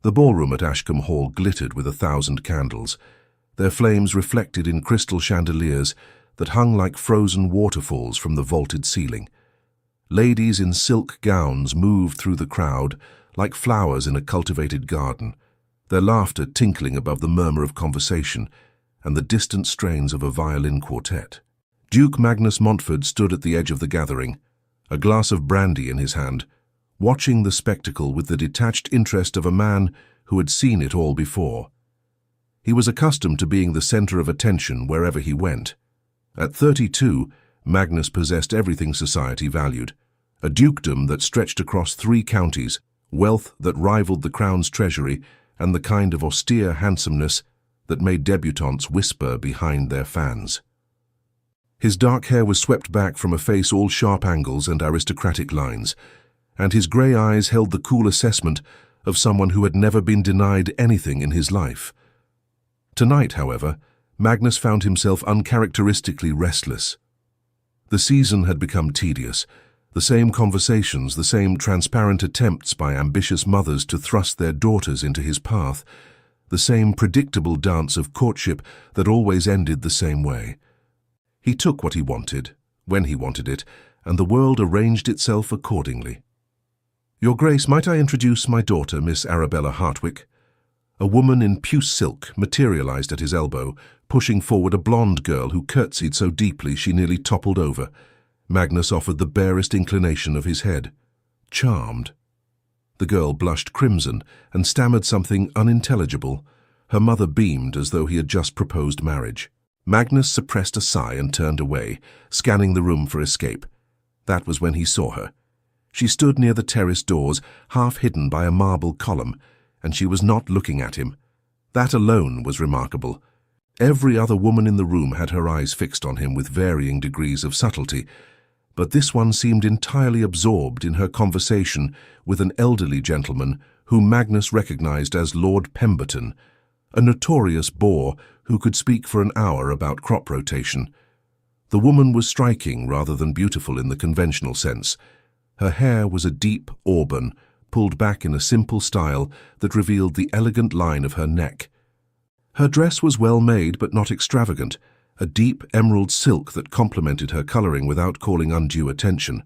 The ballroom at Ashcombe Hall glittered with 1,000 candles, their flames reflected in crystal chandeliers that hung like frozen waterfalls from the vaulted ceiling. Ladies in silk gowns moved through the crowd like flowers in a cultivated garden, their laughter tinkling above the murmur of conversation and the distant strains of a violin quartet. Duke Magnus Montford stood at the edge of the gathering, a glass of brandy in his hand, watching the spectacle with the detached interest of a man who had seen it all before. He was accustomed to being the center of attention wherever he went. At 32, Magnus possessed everything society valued: a dukedom that stretched across 3 counties, wealth that rivaled the crown's treasury, and the kind of austere handsomeness that made debutantes whisper behind their fans. His dark hair was swept back from a face all sharp angles and aristocratic lines, and his grey eyes held the cool assessment of someone who had never been denied anything in his life. Tonight, however, Magnus found himself uncharacteristically restless. The season had become tedious, the same conversations, the same transparent attempts by ambitious mothers to thrust their daughters into his path, the same predictable dance of courtship that always ended the same way. He took what he wanted, when he wanted it, and the world arranged itself accordingly. "Your Grace, might I introduce my daughter, Miss Arabella Hartwick?" A woman in puce silk materialized at his elbow, pushing forward a blonde girl who curtsied so deeply she nearly toppled over. Magnus offered the barest inclination of his head. Charmed. The girl blushed crimson and stammered something unintelligible. Her mother beamed as though he had just proposed marriage. Magnus suppressed a sigh and turned away, scanning the room for escape. That was when he saw her. She stood near the terrace doors, half hidden by a marble column, and she was not looking at him. That alone was remarkable. Every other woman in the room had her eyes fixed on him with varying degrees of subtlety, but this one seemed entirely absorbed in her conversation with an elderly gentleman whom Magnus recognized as Lord Pemberton, a notorious bore who could speak for an hour about crop rotation. The woman was striking rather than beautiful in the conventional sense. Her hair was a deep auburn, pulled back in a simple style that revealed the elegant line of her neck. Her dress was well made but not extravagant, a deep emerald silk that complemented her coloring without calling undue attention.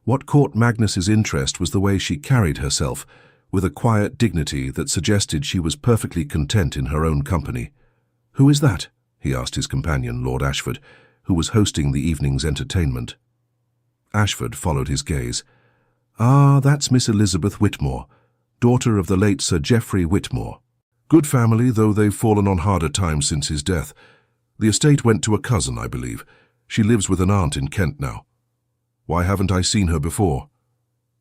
What caught Magnus's interest was the way she carried herself, with a quiet dignity that suggested she was perfectly content in her own company. "Who is that?" he asked his companion, Lord Ashford, who was hosting the evening's entertainment. Ashford followed his gaze. "Ah, that's Miss Elizabeth Whitmore, daughter of the late Sir Geoffrey Whitmore. Good family, though they've fallen on harder times since his death. The estate went to a cousin, I believe. She lives with an aunt in Kent now. Why haven't I seen her before?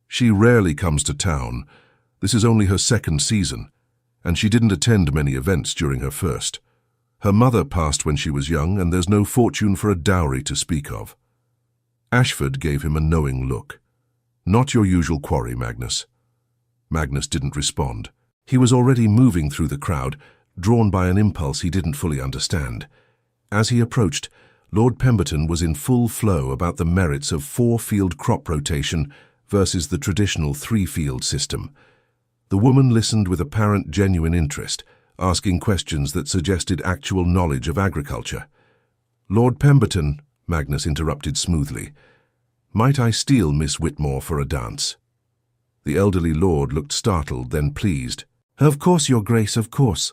She rarely comes to town. This is only her 2nd season, and she didn't attend many events during her first. Her mother passed when she was young, and there's no fortune for a dowry to speak of." Ashford gave him a knowing look. "Not your usual quarry, Magnus." Magnus didn't respond. He was already moving through the crowd, drawn by an impulse he didn't fully understand. As he approached, Lord Pemberton was in full flow about the merits of 4-field crop rotation versus the traditional 3-field system. The woman listened with apparent genuine interest, asking questions that suggested actual knowledge of agriculture. "Lord Pemberton," Magnus interrupted smoothly, "might I steal Miss Whitmore for a dance?" The elderly lord looked startled, then pleased. "Of course, Your Grace, of course."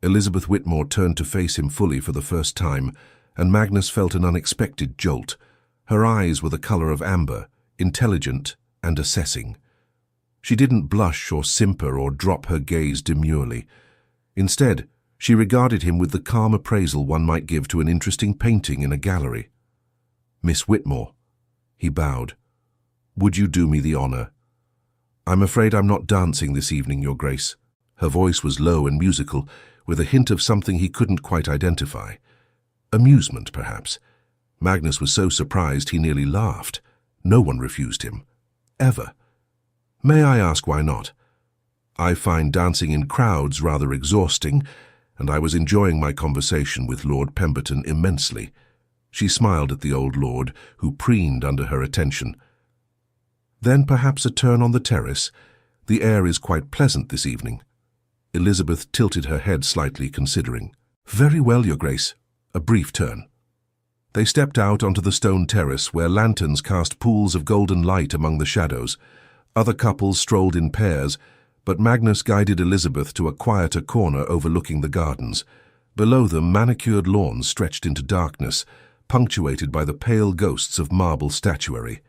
Elizabeth Whitmore turned to face him fully for the first time, and Magnus felt an unexpected jolt. Her eyes were the color of amber, intelligent and assessing. She didn't blush or simper or drop her gaze demurely. Instead, she regarded him with the calm appraisal one might give to an interesting painting in a gallery. "Miss Whitmore," he bowed, "would you do me the honor?" "I'm afraid I'm not dancing this evening, Your Grace." Her voice was low and musical, with a hint of something he couldn't quite identify. Amusement, perhaps. Magnus was so surprised he nearly laughed. No one refused him. Ever. "May I ask why not?" "I find dancing in crowds rather exhausting, and I was enjoying my conversation with Lord Pemberton immensely." She smiled at the old lord, who preened under her attention. "Then perhaps a turn on the terrace? The air is quite pleasant this evening." Elizabeth tilted her head slightly, considering. "Very well, Your Grace." A brief turn. They stepped out onto the stone terrace where lanterns cast pools of golden light among the shadows. Other couples strolled in pairs, but Magnus guided Elizabeth to a quieter corner overlooking the gardens. Below them, manicured lawns stretched into darkness, punctuated by the pale ghosts of marble statuary.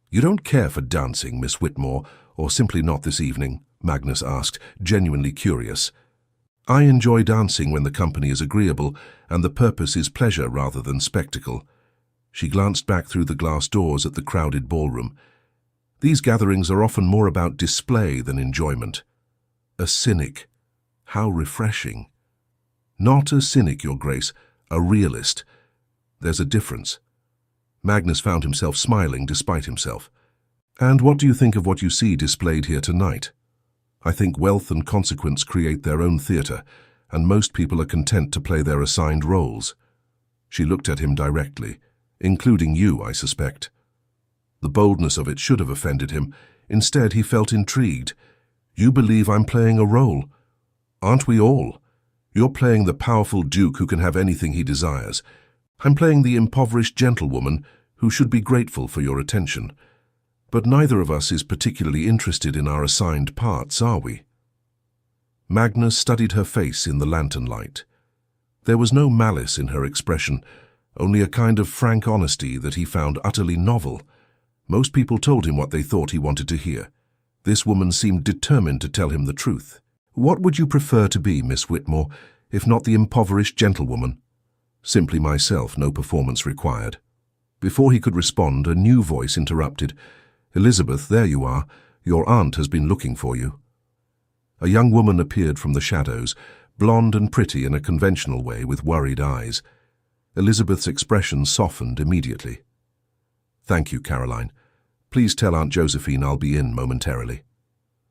"You don't care for dancing, Miss Whitmore, or simply not this evening?" Magnus asked, genuinely curious. "I enjoy dancing when the company is agreeable, and the purpose is pleasure rather than spectacle." She glanced back through the glass doors at the crowded ballroom. "These gatherings are often more about display than enjoyment." A cynic. How refreshing. "Not a cynic, Your Grace, a realist. There's a difference." Magnus found himself smiling despite himself. "And what do you think of what you see displayed here tonight?" "I think wealth and consequence create their own theatre, and most people are content to play their assigned roles." She looked at him directly. "Including you, I suspect." The boldness of it should have offended him. Instead, he felt intrigued. "You believe I'm playing a role? Aren't we all? You're playing the powerful duke who can have anything he desires. I'm playing the impoverished gentlewoman who should be grateful for your attention. But neither of us is particularly interested in our assigned parts, are we?" Magnus studied her face in the lantern light. There was no malice in her expression, only a kind of frank honesty that he found utterly novel. Most people told him what they thought he wanted to hear. This woman seemed determined to tell him the truth. "What would you prefer to be, Miss Whitmore, if not the impoverished gentlewoman?" "Simply myself, no performance required." Before he could respond, a new voice interrupted. "Elizabeth, there you are. Your aunt has been looking for you." A young woman appeared from the shadows, blonde and pretty in a conventional way with worried eyes. Elizabeth's expression softened immediately. "Thank you, Caroline. Please tell Aunt Josephine I'll be in momentarily."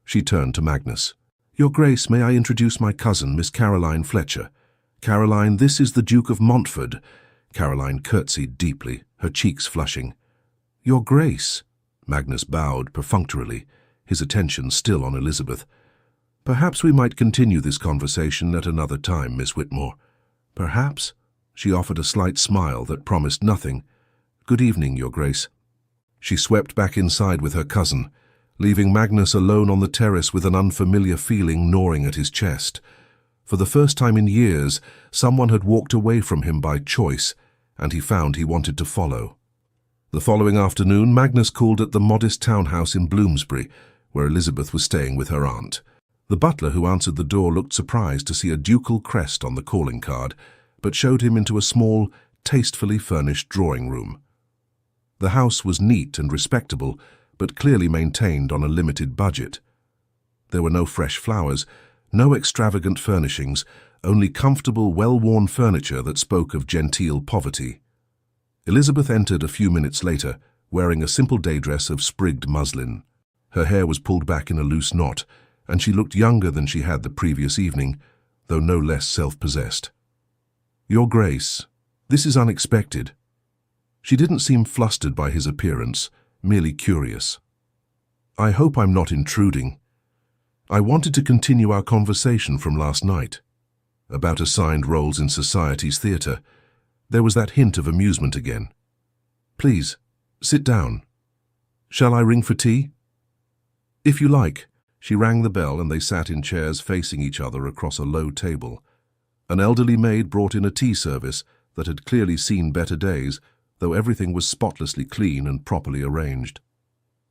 She turned to Magnus. "Your Grace, may I introduce my cousin, Miss Caroline Fletcher? Caroline, this is the Duke of Montford." Caroline curtsied deeply, her cheeks flushing. "Your Grace." Magnus bowed perfunctorily, his attention still on Elizabeth. "Perhaps we might continue this conversation at another time, Miss Whitmore." "Perhaps?" She offered a slight smile that promised nothing. "Good evening, Your Grace." She swept back inside with her cousin, leaving Magnus alone on the terrace with an unfamiliar feeling gnawing at his chest. For the first time in years, someone had walked away from him by choice, and he found he wanted to follow. The following afternoon, Magnus called at the modest townhouse in Bloomsbury, where Elizabeth was staying with her aunt. The butler who answered the door looked surprised to see a ducal crest on the calling card, but showed him into a small, tastefully furnished drawing room. The house was neat and respectable, but clearly maintained on a limited budget. There were no fresh flowers, no extravagant furnishings, only comfortable, well-worn furniture that spoke of genteel poverty. Elizabeth entered a few minutes later, wearing a simple day dress of sprigged muslin. Her hair was pulled back in a loose knot, and she looked younger than she had the previous evening, though no less self-possessed. "Your Grace, this is unexpected." She didn't seem flustered by his appearance, merely curious. "I hope I'm not intruding. I wanted to continue our conversation from last night, about assigned roles in society's theatre. There was that hint of amusement again. Please, sit down. Shall I ring for tea?" "If you like." She rang the bell and they sat in chairs facing each other across a low table. An elderly maid brought in a tea service that had clearly seen better days, though everything was spotlessly clean and properly arranged.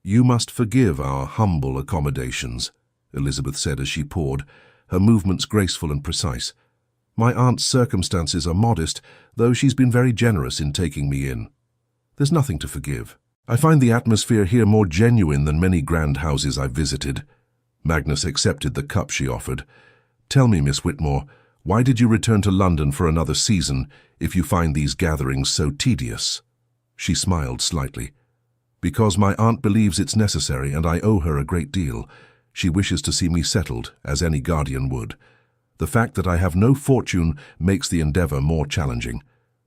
"You must forgive our humble accommodations," Elizabeth said as she poured, her movements graceful and precise. "My aunt's circumstances are modest, though she's been very generous in taking me in. There's nothing to forgive. I find the atmosphere here more genuine than many grand houses I've visited." Magnus accepted the cup she offered. "Tell me, Miss Whitmore, why did you return to London for another season if you find these gatherings so tedious?" She smiled slightly. "Because my aunt believes it's necessary and I owe her a great deal. She wishes to see me settled, as any guardian would. The fact that I have no fortune makes the endeavour more challenging,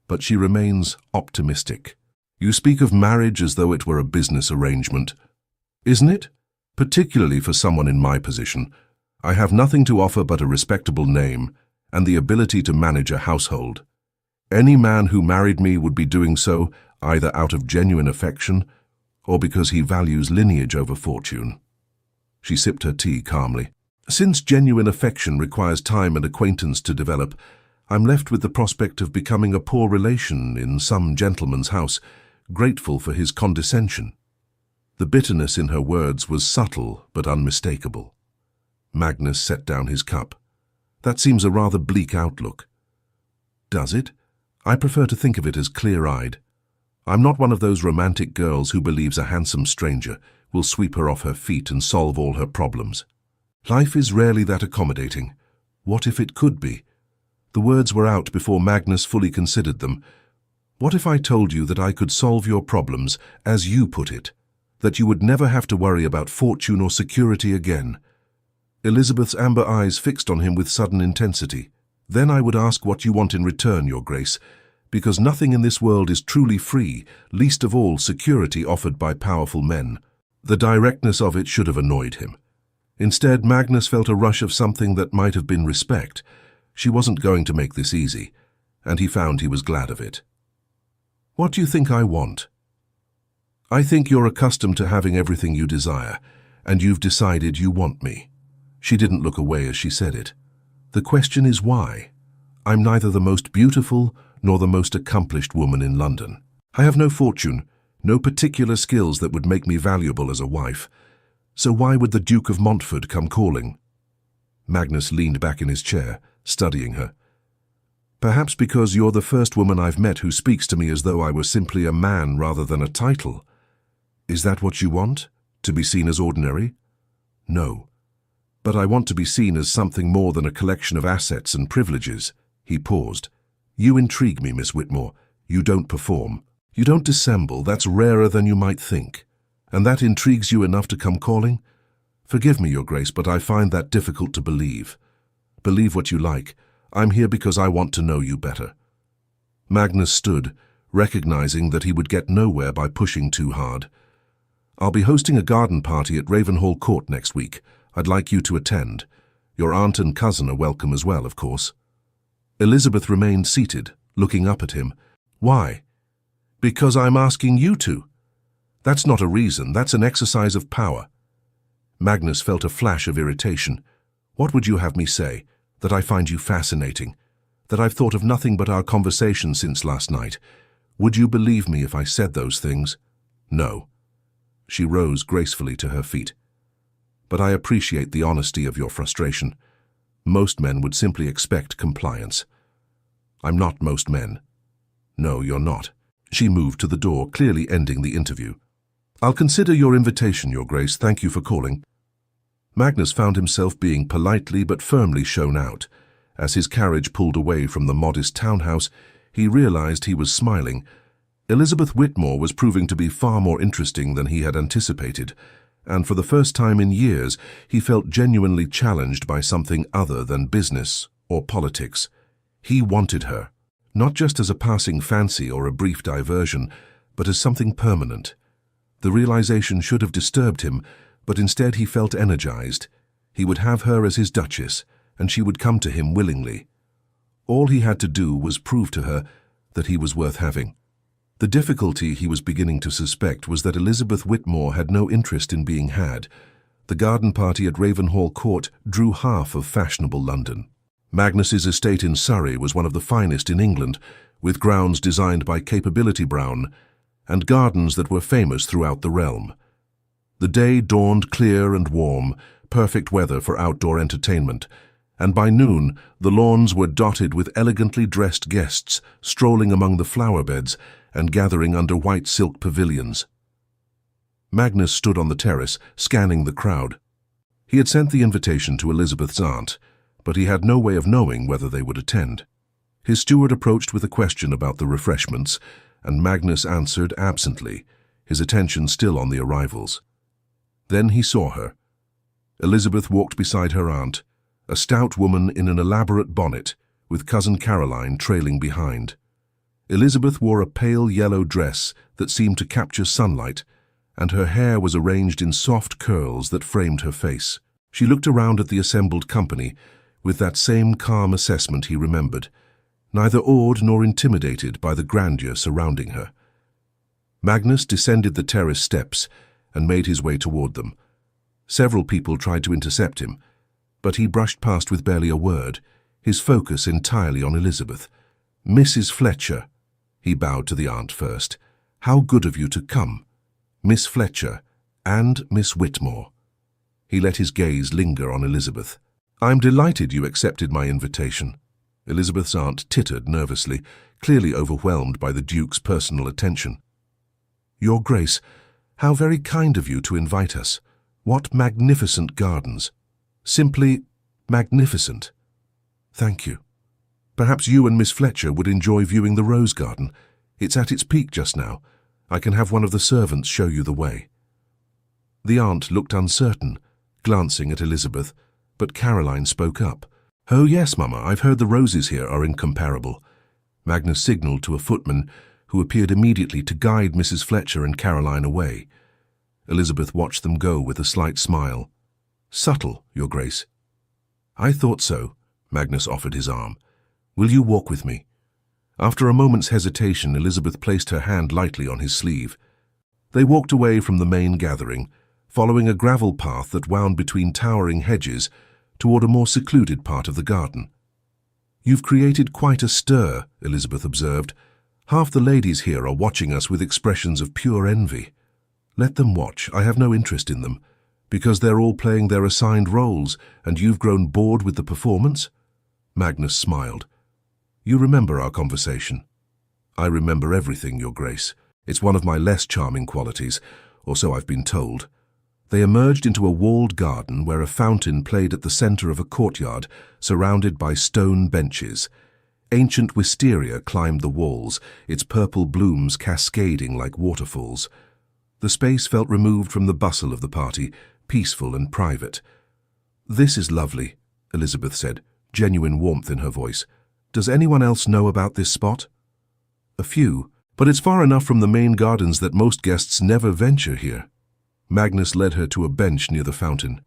but she remains optimistic." "You speak of marriage as though it were a business arrangement." "Isn't it?" particularly for someone in my position. I have nothing to offer but a respectable name and the ability to manage a household. Any man who married me would be doing so either out of genuine affection or because he values lineage over fortune. She sipped her tea calmly. Since genuine affection requires time and acquaintance to develop, I'm left with the prospect of becoming a poor relation in some gentleman's house, grateful for his condescension. The bitterness in her words was subtle but unmistakable. Magnus set down his cup. That seems a rather bleak outlook. Does it? I prefer to think of it as clear-eyed. I'm not one of those romantic girls who believes a handsome stranger will sweep her off her feet and solve all her problems. Life is rarely that accommodating. What if it could be? The words were out before Magnus fully considered them. What if I told you that I could solve your problems, as you put it, that you would never have to worry about fortune or security again? Elizabeth's amber eyes fixed on him with sudden intensity. Then I would ask what you want in return, Your Grace, because nothing in this world is truly free, least of all security offered by powerful men. The directness of it should have annoyed him. Instead, Magnus felt a rush of something that might have been respect. She wasn't going to make this easy, and he found he was glad of it. What do you think I want? I think you're accustomed to having everything you desire, and you've decided you want me. She didn't look away as she said it. The question is why? I'm neither the most beautiful nor the most accomplished woman in London. I have no fortune, no particular skills that would make me valuable as a wife. So why would the Duke of Montfort come calling? Magnus leaned back in his chair, studying her. Perhaps because you're the first woman I've met who speaks to me as though I were simply a man rather than a title. Is that what you want? To be seen as ordinary? No. But I want to be seen as something more than a collection of assets and privileges. He paused. You intrigue me, Miss Whitmore. You don't perform. You don't dissemble. That's rarer than you might think. And that intrigues you enough to come calling? Forgive me, Your Grace, but I find that difficult to believe. Believe what you like. I'm here because I want to know you better. Magnus stood, recognizing that he would get nowhere by pushing too hard. I'll be hosting a garden party at Ravenhall Court next week. I'd like you to attend. Your aunt and cousin are welcome as well, of course. Elizabeth remained seated, looking up at him. Why? Because I'm asking you to. That's not a reason, that's an exercise of power. Magnus felt a flash of irritation. What would you have me say? That I find you fascinating? That I've thought of nothing but our conversation since last night? Would you believe me if I said those things? No. She rose gracefully to her feet. But I appreciate the honesty of your frustration. Most men would simply expect compliance. I'm not most men. No, you're not. She moved to the door, clearly ending the interview. I'll consider your invitation, Your Grace. Thank you for calling. Magnus found himself being politely but firmly shown out. As his carriage pulled away from the modest townhouse, he realized he was smiling. Elizabeth Whitmore was proving to be far more interesting than he had anticipated, and for the first time in years he felt genuinely challenged by something other than business or politics. He wanted her, not just as a passing fancy or a brief diversion, but as something permanent. The realization should have disturbed him, but instead he felt energized. He would have her as his duchess, and she would come to him willingly. All he had to do was prove to her that he was worth having. The difficulty he was beginning to suspect was that Elizabeth Whitmore had no interest in being had. The garden party at Ravenhall Court drew half of fashionable London. Magnus's estate in Surrey was one of the finest in England, with grounds designed by Capability Brown, and gardens that were famous throughout the realm. The day dawned clear and warm, perfect weather for outdoor entertainment, and by noon the lawns were dotted with elegantly dressed guests strolling among the flower beds and gathering under white silk pavilions. Magnus stood on the terrace, scanning the crowd. He had sent the invitation to Elizabeth's aunt, but he had no way of knowing whether they would attend. His steward approached with a question about the refreshments, and Magnus answered absently, his attention still on the arrivals. Then he saw her. Elizabeth walked beside her aunt, a stout woman in an elaborate bonnet, with Cousin Caroline trailing behind. Elizabeth wore a pale yellow dress that seemed to capture sunlight, and her hair was arranged in soft curls that framed her face. She looked around at the assembled company with that same calm assessment he remembered, neither awed nor intimidated by the grandeur surrounding her. Magnus descended the terrace steps and made his way toward them. Several people tried to intercept him, but he brushed past with barely a word, his focus entirely on Elizabeth. "Mrs. Fletcher," he bowed to the aunt first. "How good of you to come. Miss Fletcher and Miss Whitmore." He let his gaze linger on Elizabeth. "I'm delighted you accepted my invitation." Elizabeth's aunt tittered nervously, clearly overwhelmed by the Duke's personal attention. "Your Grace, how very kind of you to invite us. What magnificent gardens. Simply magnificent. Thank you. Perhaps you and Miss Fletcher would enjoy viewing the rose garden. It's at its peak just now. I can have one of the servants show you the way." The aunt looked uncertain, glancing at Elizabeth, but Caroline spoke up. "Oh yes, Mama, I've heard the roses here are incomparable." Magnus signalled to a footman, who appeared immediately to guide Mrs. Fletcher and Caroline away. Elizabeth watched them go with a slight smile. "Subtle, Your Grace." "I thought so." Magnus offered his arm. "Will you walk with me?" After a moment's hesitation, Elizabeth placed her hand lightly on his sleeve. They walked away from the main gathering, following a gravel path that wound between towering hedges toward a more secluded part of the garden. "You've created quite a stir," Elizabeth observed. "Half the ladies here are watching us with expressions of pure envy." "Let them watch. I have no interest in them. Because they're all playing their assigned roles, and you've grown bored with the performance?" Magnus smiled. "You remember our conversation?" "I remember everything, Your Grace. It's one of my less charming qualities, or so I've been told." They emerged into a walled garden where a fountain played at the center of a courtyard surrounded by stone benches. Ancient wisteria climbed the walls, its purple blooms cascading like waterfalls. The space felt removed from the bustle of the party, peaceful and private. "This is lovely," Elizabeth said, genuine warmth in her voice. "Does anyone else know about this spot?" "A few, but it's far enough from the main gardens that most guests never venture here." Magnus led her to a bench near the fountain.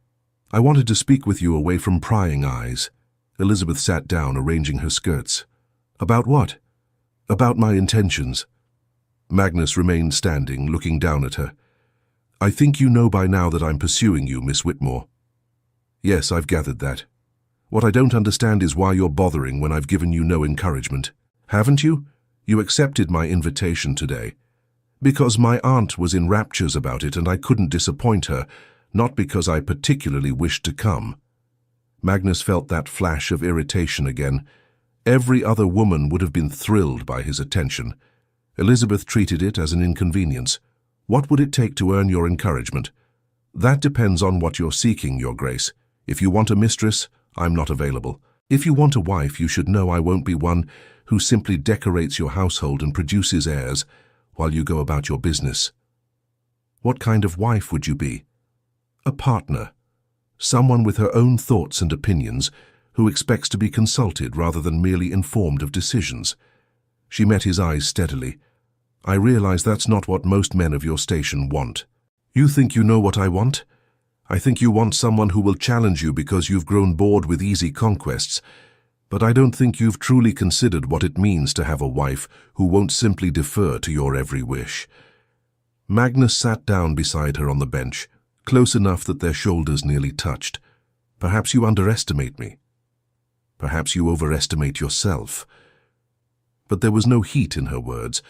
"I wanted to speak with you away from prying eyes." Elizabeth sat down, arranging her skirts. "About what?" "About my intentions." Magnus remained standing, looking down at her. "I think you know by now that I'm pursuing you, Miss Whitmore." "Yes, I've gathered that. What I don't understand is why you're bothering when I've given you no encouragement. Haven't you? You accepted my invitation today. Because my aunt was in raptures about it and I couldn't disappoint her, not because I particularly wished to come." Magnus felt that flash of irritation again. Every other woman would have been thrilled by his attention. Elizabeth treated it as an inconvenience. "What would it take to earn your encouragement?" "That depends on what you're seeking, Your Grace. If you want a mistress, I'm not available. If you want a wife, you should know I won't be one who simply decorates your household and produces heirs while you go about your business." "What kind of wife would you be?" "A partner. Someone with her own thoughts and opinions, who expects to be consulted rather than merely informed of decisions." She met his eyes steadily. "I realize that's not what most men of your station want." "You think you know what I want? I think you want someone who will challenge you because you've grown bored with easy conquests. But I don't think you've truly considered what it means to have a wife who won't simply defer to your every wish." Magnus sat down beside her on the bench, close enough that their shoulders nearly touched. "Perhaps you underestimate me. Perhaps you overestimate yourself." But there was no heat in her words,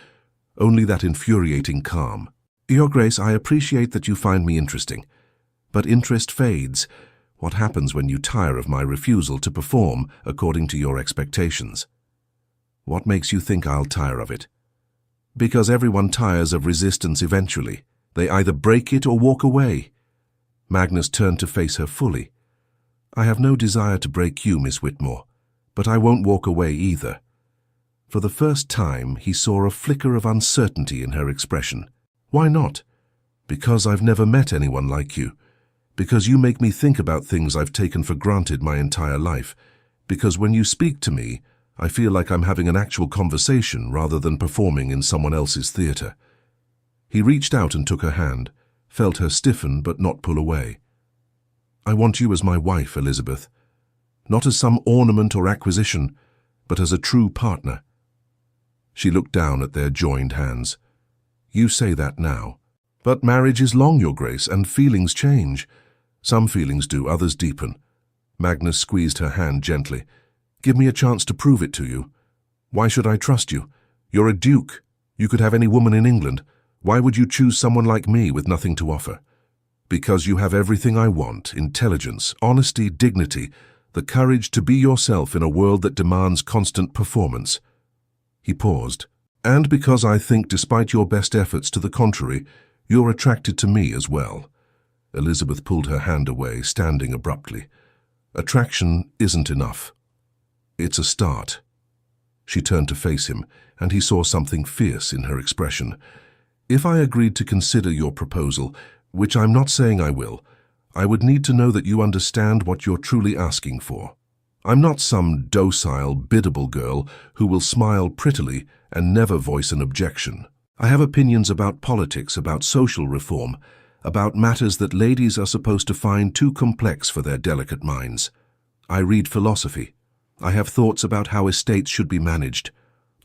only that infuriating calm. "Your Grace, I appreciate that you find me interesting. But interest fades. What happens when you tire of my refusal to perform according to your expectations?" "What makes you think I'll tire of it?" "Because everyone tires of resistance eventually. They either break it or walk away." Magnus turned to face her fully. "I have no desire to break you, Miss Whitmore, but I won't walk away either." For the first time, he saw a flicker of uncertainty in her expression. "Why not?" "Because I've never met anyone like you. Because you make me think about things I've taken for granted my entire life. Because when you speak to me, I feel like I'm having an actual conversation rather than performing in someone else's theater." He reached out and took her hand. felt her stiffen but not pull away. "I want you as my wife, Elizabeth. Not as some ornament or acquisition, but as a true partner." She looked down at their joined hands. "You say that now. But marriage is long, Your Grace, and feelings change. Some feelings do, others deepen." Magnus squeezed her hand gently. "Give me a chance to prove it to you. Why should I trust you? You're a duke. You could have any woman in England. Why would you choose someone like me with nothing to offer? Because you have everything I want: intelligence, honesty, dignity, the courage to be yourself in a world that demands constant performance." He paused. "And because I think, despite your best efforts to the contrary, you're attracted to me as well." Elizabeth pulled her hand away, standing abruptly. "Attraction isn't enough. It's a start." She turned to face him, and he saw something fierce in her expression. "If I agreed to consider your proposal, which I'm not saying I will, I would need to know that you understand what you're truly asking for. I'm not some docile, biddable girl who will smile prettily and never voice an objection. I have opinions about politics, about social reform, about matters that ladies are supposed to find too complex for their delicate minds. I read philosophy. I have thoughts about how estates should be managed.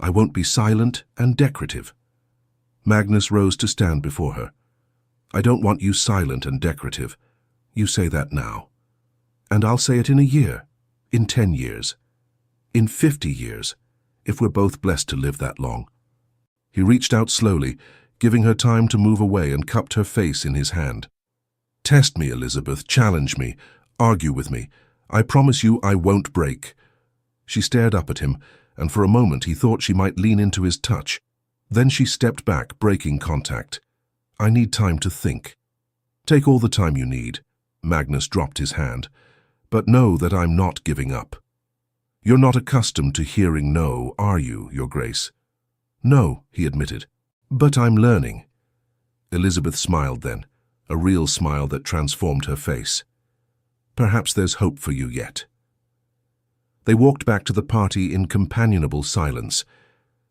I won't be silent and decorative." Magnus rose to stand before her. "I don't want you silent and decorative. You say that now. And I'll say it in a year, in 10 years, in 50 years, if we're both blessed to live that long." He reached out slowly, giving her time to move away, and cupped her face in his hand. "Test me, Elizabeth, challenge me, argue with me. I promise you I won't break." She stared up at him, and for a moment he thought she might lean into his touch. Then she stepped back, breaking contact. "I need time to think." "Take all the time you need." Magnus dropped his hand. "But know that I'm not giving up. You're not accustomed to hearing no, are you, Your Grace?" "No," he admitted. "But I'm learning." Elizabeth smiled then, a real smile that transformed her face. "Perhaps there's hope for you yet." They walked back to the party in companionable silence.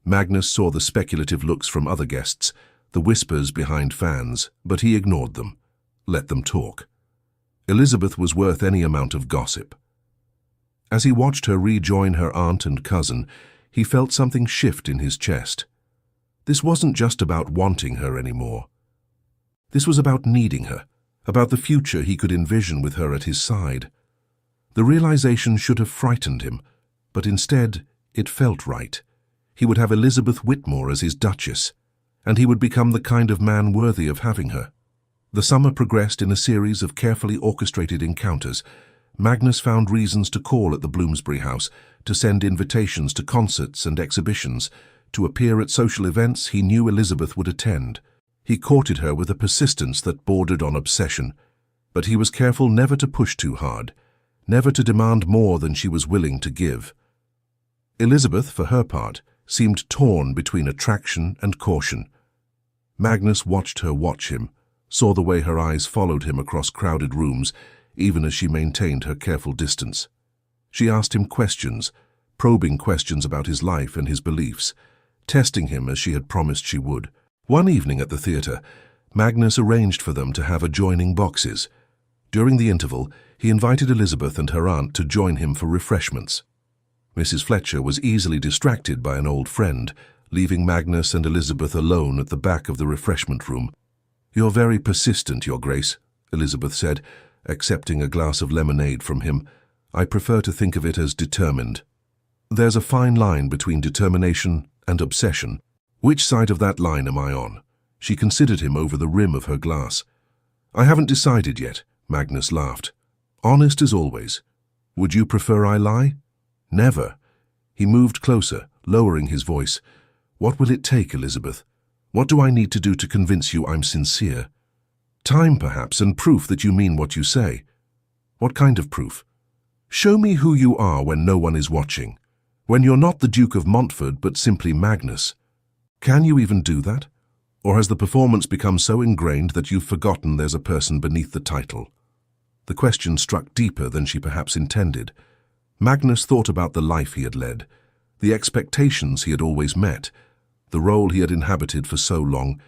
Magnus saw the speculative looks from other guests, the whispers behind fans, but he ignored them. Let them talk. Elizabeth was worth any amount of gossip. As he watched her rejoin her aunt and cousin, he felt something shift in his chest. This wasn't just about wanting her anymore. This was about needing her, about the future he could envision with her at his side. The realization should have frightened him, but instead it felt right. He would have Elizabeth Whitmore as his Duchess, and he would become the kind of man worthy of having her. The summer progressed in a series of carefully orchestrated encounters. Magnus found reasons to call at the Bloomsbury house, to send invitations to concerts and exhibitions, to appear at social events he knew Elizabeth would attend. He courted her with a persistence that bordered on obsession, but he was careful never to push too hard, never to demand more than she was willing to give. Elizabeth, for her part, seemed torn between attraction and caution. Magnus watched her watch him, saw the way her eyes followed him across crowded rooms, even as she maintained her careful distance. She asked him questions, probing questions about his life and his beliefs, testing him as she had promised she would. One evening at the theatre, Magnus arranged for them to have adjoining boxes. During the interval, he invited Elizabeth and her aunt to join him for refreshments. Mrs. Fletcher was easily distracted by an old friend, leaving Magnus and Elizabeth alone at the back of the refreshment room. "You're very persistent, Your Grace," Elizabeth said, accepting a glass of lemonade from him. "I prefer to think of it as determined." "There's a fine line between determination and obsession. Which side of that line am I on?" She considered him over the rim of her glass. "I haven't decided yet," Magnus laughed. "Honest as always. Would you prefer I lie?" "Never." He moved closer, lowering his voice. "What will it take, Elizabeth? What do I need to do to convince you I'm sincere?" "Time, perhaps, and proof that you mean what you say." "What kind of proof?" "Show me who you are when no one is watching. When you're not the Duke of Montfort, but simply Magnus. Can you even do that? Or has the performance become so ingrained that you've forgotten there's a person beneath the title?" The question struck deeper than she perhaps intended. Magnus thought about the life he had led, the expectations he had always met, the role he had inhabited for so long.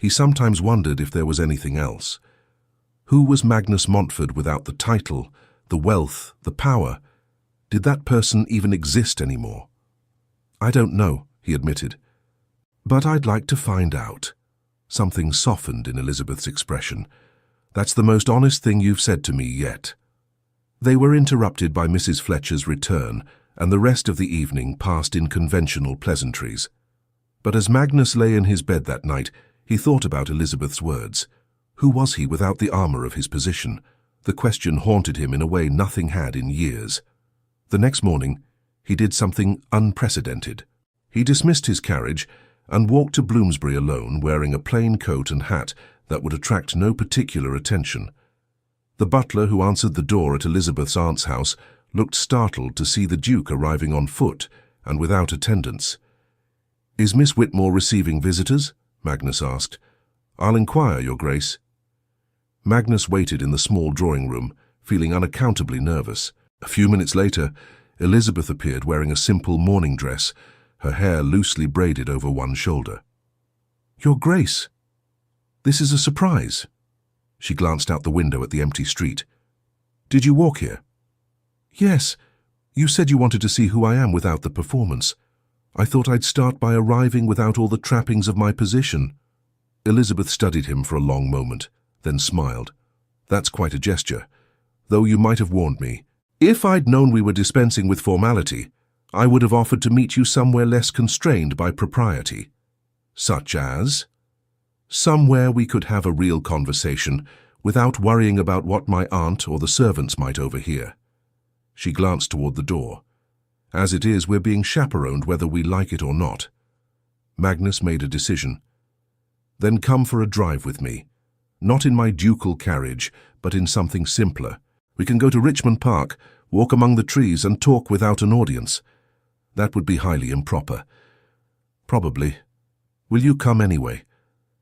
He sometimes wondered if there was anything else. Who was Magnus Montford without the title, the wealth, the power? Did that person even exist anymore? "I don't know," he admitted. "But I'd like to find out." Something softened in Elizabeth's expression. "That's the most honest thing you've said to me yet." They were interrupted by Mrs. Fletcher's return, and the rest of the evening passed in conventional pleasantries. But as Magnus lay in his bed that night, he thought about Elizabeth's words. Who was he without the armor of his position? The question haunted him in a way nothing had in years. The next morning, he did something unprecedented. He dismissed his carriage and walked to Bloomsbury alone, wearing a plain coat and hat that would attract no particular attention. The butler who answered the door at Elizabeth's aunt's house looked startled to see the Duke arriving on foot and without attendants. "Is Miss Whitmore receiving visitors?" Magnus asked. "I'll inquire, Your Grace." Magnus waited in the small drawing-room, feeling unaccountably nervous. A few minutes later, Elizabeth appeared wearing a simple morning dress, her hair loosely braided over one shoulder. "Your Grace, this is a surprise." She glanced out the window at the empty street. "Did you walk here?" "Yes. You said you wanted to see who I am without the performance. I thought I'd start by arriving without all the trappings of my position." Elizabeth studied him for a long moment, then smiled. "That's quite a gesture, though you might have warned me. If I'd known we were dispensing with formality, I would have offered to meet you somewhere less constrained by propriety." "Such as?" "Somewhere we could have a real conversation without worrying about what my aunt or the servants might overhear." She glanced toward the door. "As it is, we're being chaperoned whether we like it or not." Magnus made a decision. "Then come for a drive with me. Not in my ducal carriage, but in something simpler. We can go to Richmond Park, walk among the trees and talk without an audience. That would be highly improper." "Probably. Will you come anyway?"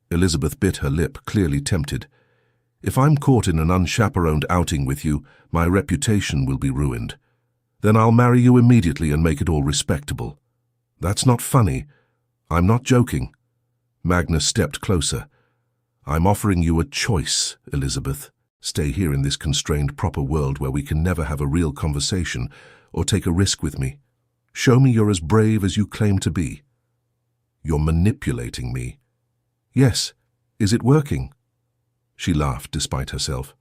Elizabeth bit her lip, clearly tempted. "If I'm caught in an unchaperoned outing with you, my reputation will be ruined. Then I'll marry you immediately and make it all respectable." "That's not funny. I'm not joking." Magnus stepped closer. "I'm offering you a choice, Elizabeth. Stay here in this constrained proper world where we can never have a real conversation, or take a risk with me. Show me you're as brave as you claim to be." "You're manipulating me." "Yes. Is it working?" She laughed despite herself.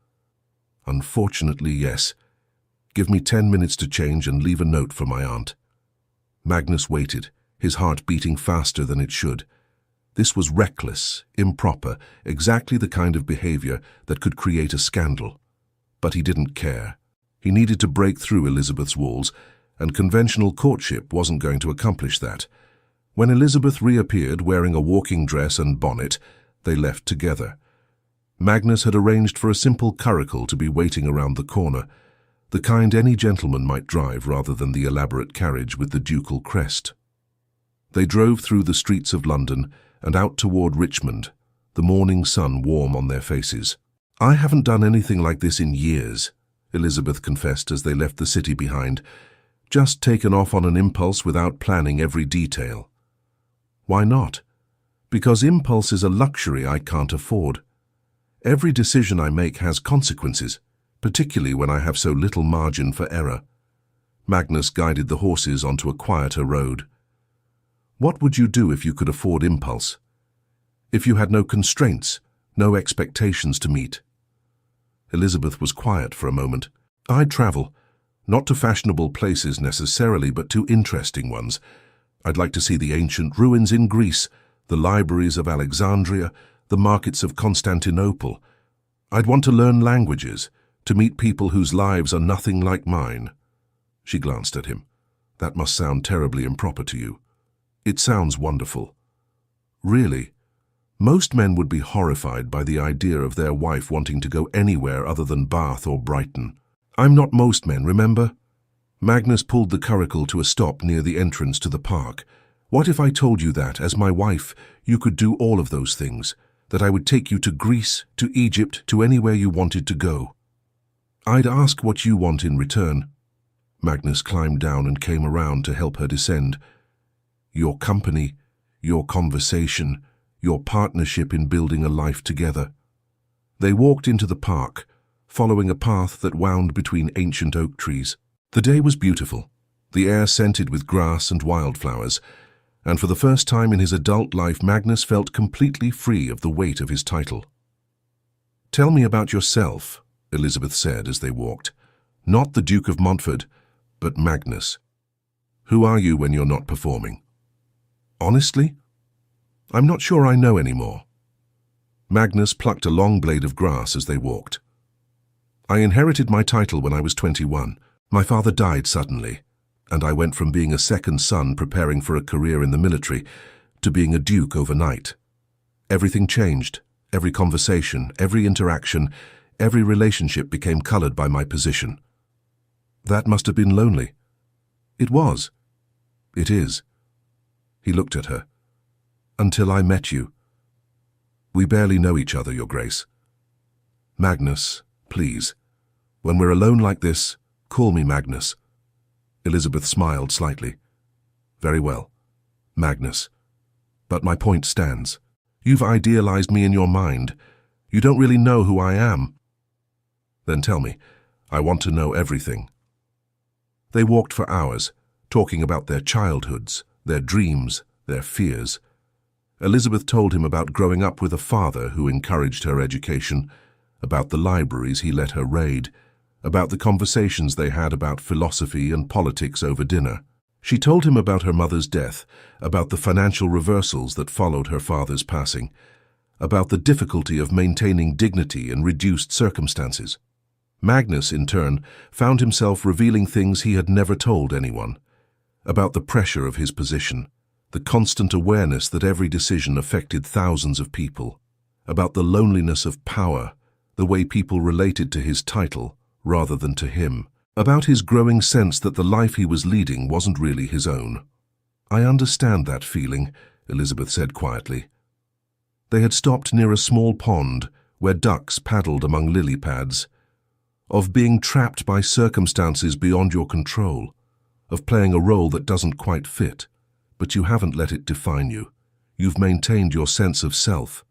"Unfortunately, yes. Give me 10 minutes to change and leave a note for my aunt." Magnus waited, his heart beating faster than it should. This was reckless, improper, exactly the kind of behavior that could create a scandal. But he didn't care. He needed to break through Elizabeth's walls, and conventional courtship wasn't going to accomplish that. When Elizabeth reappeared wearing a walking dress and bonnet, they left together. Magnus had arranged for a simple curricle to be waiting around the corner, the kind any gentleman might drive rather than the elaborate carriage with the ducal crest. They drove through the streets of London and out toward Richmond, the morning sun warm on their faces. "I haven't done anything like this in years," Elizabeth confessed as they left the city behind, "just taken off on an impulse without planning every detail." "Why not?" "Because impulse is a luxury I can't afford. Every decision I make has consequences, particularly when I have so little margin for error." Magnus guided the horses onto a quieter road. "What would you do if you could afford impulse? If you had no constraints, no expectations to meet?" Elizabeth was quiet for a moment. "I'd travel, not to fashionable places necessarily, but to interesting ones. I'd like to see the ancient ruins in Greece, the libraries of Alexandria, the markets of Constantinople. I'd want to learn languages, to meet people whose lives are nothing like mine." She glanced at him. "That must sound terribly improper to you." "It sounds wonderful." "Really? Most men would be horrified by the idea of their wife wanting to go anywhere other than Bath or Brighton." "I'm not most men, remember?" Magnus pulled the curricle to a stop near the entrance to the park. "What if I told you that, as my wife, you could do all of those things, that I would take you to Greece, to Egypt, to anywhere you wanted to go? I'd ask what you want in return." Magnus climbed down and came around to help her descend. "Your company, your conversation, your partnership in building a life together. They walked into the park, following a path that wound between ancient oak trees. The day was beautiful, the air scented with grass and wildflowers, and for the first time in his adult life, Magnus felt completely free of the weight of his title. "Tell me about yourself," Elizabeth said as they walked. "Not the Duke of Montfort, but Magnus. Who are you when you're not performing?" "Honestly, I'm not sure I know anymore." Magnus plucked a long blade of grass as they walked. "I inherited my title when I was 21. My father died suddenly, and I went from being a second son preparing for a career in the military to being a duke overnight. Everything changed. Every conversation, every interaction, every relationship became colored by my position. That must have been lonely." "It was. It is." He looked at her. "Until I met you. We barely know each other, Your Grace." "Magnus, please. When we're alone like this, call me Magnus." Elizabeth smiled slightly. "Very well, Magnus. But my point stands. You've idealized me in your mind. You don't really know who I am." "Then tell me. I want to know everything." They walked for hours, talking about their childhoods, their dreams, their fears. Elizabeth told him about growing up with a father who encouraged her education, about the libraries he let her raid, about the conversations they had about philosophy and politics over dinner. She told him about her mother's death, about the financial reversals that followed her father's passing, about the difficulty of maintaining dignity in reduced circumstances. Magnus, in turn, found himself revealing things he had never told anyone, about the pressure of his position, the constant awareness that every decision affected thousands of people, about the loneliness of power, the way people related to his title rather than to him, about his growing sense that the life he was leading wasn't really his own. "I understand that feeling," Elizabeth said quietly. They had stopped near a small pond where ducks paddled among lily pads. "Of being trapped by circumstances beyond your control, of playing a role that doesn't quite fit, but you haven't let it define you. You've maintained your sense of self."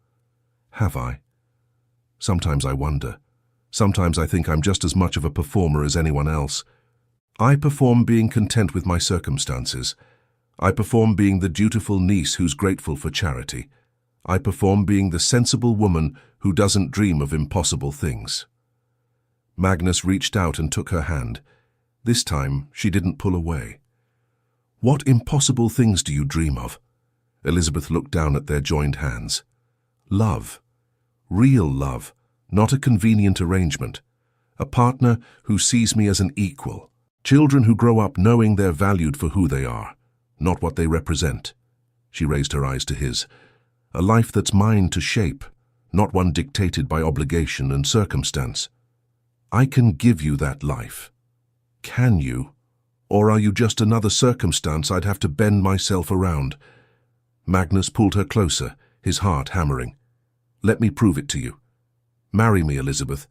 "Have I? Sometimes I wonder. Sometimes I think I'm just as much of a performer as anyone else. I perform being content with my circumstances. I perform being the dutiful niece who's grateful for charity. I perform being the sensible woman who doesn't dream of impossible things." Magnus reached out and took her hand. This time, she didn't pull away. "What impossible things do you dream of?" Elizabeth looked down at their joined hands. "Love. Real love. Not a convenient arrangement. A partner who sees me as an equal. Children who grow up knowing they're valued for who they are, not what they represent." She raised her eyes to his. "A life that's mine to shape, not one dictated by obligation and circumstance. I can give you that life. Can you? Or are you just another circumstance I'd have to bend myself around?" Magnus pulled her closer, his heart hammering. "Let me prove it to you. Marry me, Elizabeth,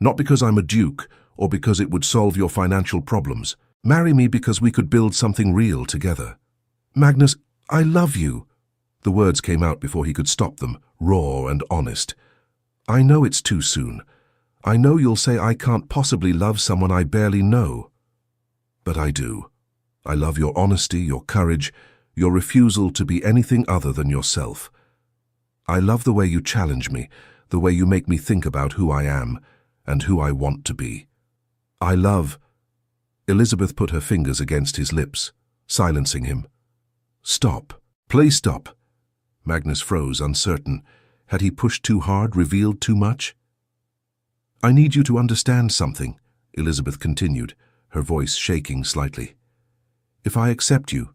not because I'm a duke or because it would solve your financial problems. Marry me because we could build something real together." "Magnus, I love you." The words came out before he could stop them, raw and honest. "I know it's too soon. I know you'll say I can't possibly love someone I barely know. But I do. I love your honesty, your courage, your refusal to be anything other than yourself. I love the way you challenge me, the way you make me think about who I am and who I want to be. I love—" Elizabeth put her fingers against his lips, silencing him. "Stop. Please stop." Magnus froze, uncertain. Had he pushed too hard, revealed too much? "I need you to understand something," Elizabeth continued, her voice shaking slightly. "If I accept you,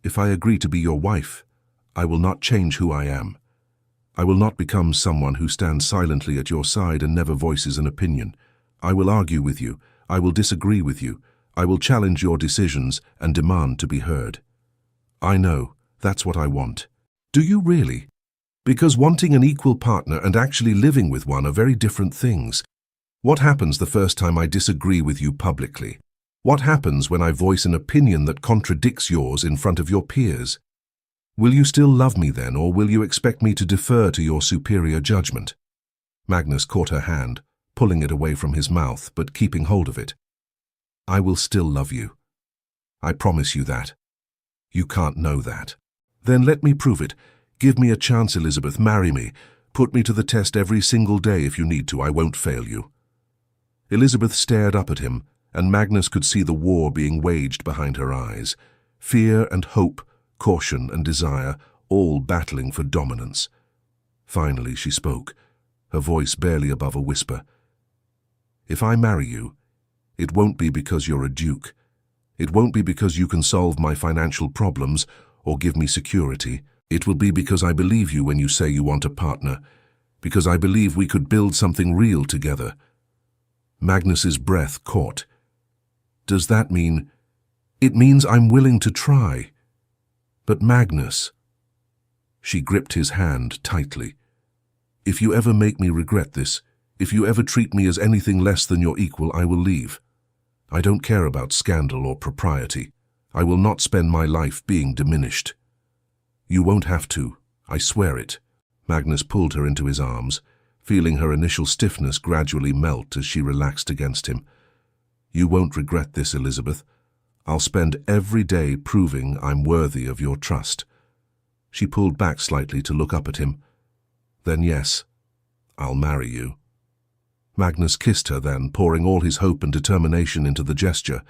if I agree to be your wife, I will not change who I am. I will not become someone who stands silently at your side and never voices an opinion. I will argue with you. I will disagree with you. I will challenge your decisions and demand to be heard. I know, that's what I want." "Do you really?" "Because wanting an equal partner and actually living with one are very different things. What happens the first time I disagree with you publicly? What happens when I voice an opinion that contradicts yours in front of your peers? Will you still love me then, or will you expect me to defer to your superior judgment? Magnus caught her hand, pulling it away from his mouth, but keeping hold of it. I will still love you. I promise you that. You can't know that. Then let me prove it. Give me a chance, Elizabeth. Marry me. Put me to the test every single day if you need to. I won't fail you. Elizabeth stared up at him, and Magnus could see the war being waged behind her eyes. Fear and hope, caution and desire, all battling for dominance. Finally she spoke, her voice barely above a whisper. If I marry you, it won't be because you're a duke. It won't be because you can solve my financial problems or give me security. It will be because I believe you when you say you want a partner, because I believe we could build something real together. Magnus's breath caught. Does that mean... It means I'm willing to try. But Magnus... She gripped his hand tightly. If you ever make me regret this, if you ever treat me as anything less than your equal, I will leave. I don't care about scandal or propriety. I will not spend my life being diminished. You won't have to, I swear it. Magnus pulled her into his arms, feeling her initial stiffness gradually melt as she relaxed against him. You won't regret this, Elizabeth. I'll spend every day proving I'm worthy of your trust. She pulled back slightly to look up at him. Then yes, I'll marry you. Magnus kissed her then, pouring all his hope and determination into the gesture.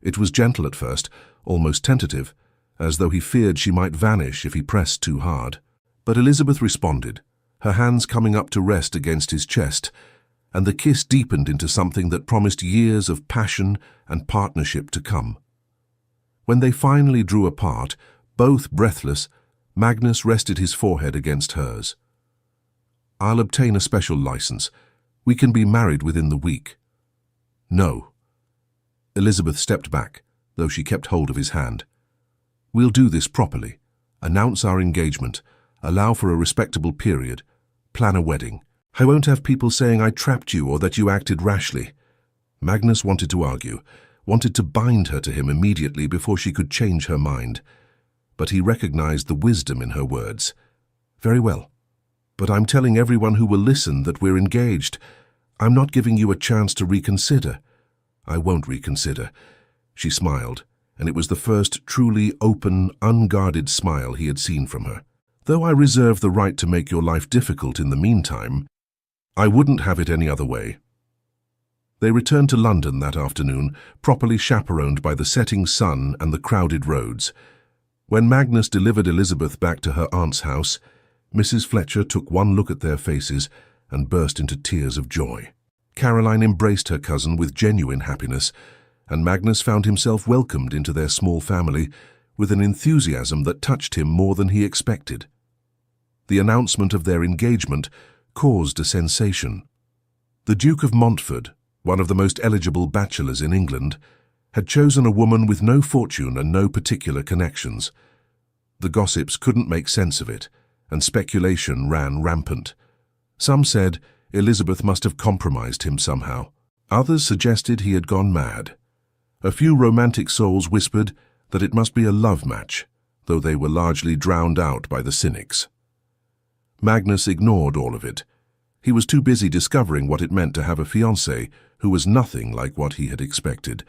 It was gentle at first, almost tentative, as though he feared she might vanish if he pressed too hard. But Elizabeth responded, her hands coming up to rest against his chest, and the kiss deepened into something that promised years of passion and partnership to come. When they finally drew apart, both breathless, Magnus rested his forehead against hers. I'll obtain a special license. We can be married within the week. No. Elizabeth stepped back, though she kept hold of his hand. We'll do this properly. Announce our engagement. Allow for a respectable period. Plan a wedding. I won't have people saying I trapped you or that you acted rashly. Magnus wanted to argue, wanted to bind her to him immediately before she could change her mind. But he recognized the wisdom in her words. Very well. But I'm telling everyone who will listen that we're engaged. I'm not giving you a chance to reconsider. I won't reconsider. She smiled, and it was the first truly open, unguarded smile he had seen from her. Though I reserve the right to make your life difficult in the meantime, I wouldn't have it any other way. They returned to London that afternoon, properly chaperoned by the setting sun and the crowded roads. When Magnus delivered Elizabeth back to her aunt's house, Mrs. Fletcher took one look at their faces and burst into tears of joy. Caroline embraced her cousin with genuine happiness, and Magnus found himself welcomed into their small family with an enthusiasm that touched him more than he expected. The announcement of their engagement caused a sensation. The Duke of Montfort, one of the most eligible bachelors in England, had chosen a woman with no fortune and no particular connections. The gossips couldn't make sense of it, and speculation ran rampant. Some said Elizabeth must have compromised him somehow. Others suggested he had gone mad. A few romantic souls whispered that it must be a love match, though they were largely drowned out by the cynics. Magnus ignored all of it. He was too busy discovering what it meant to have a fiancée who was nothing like what he had expected.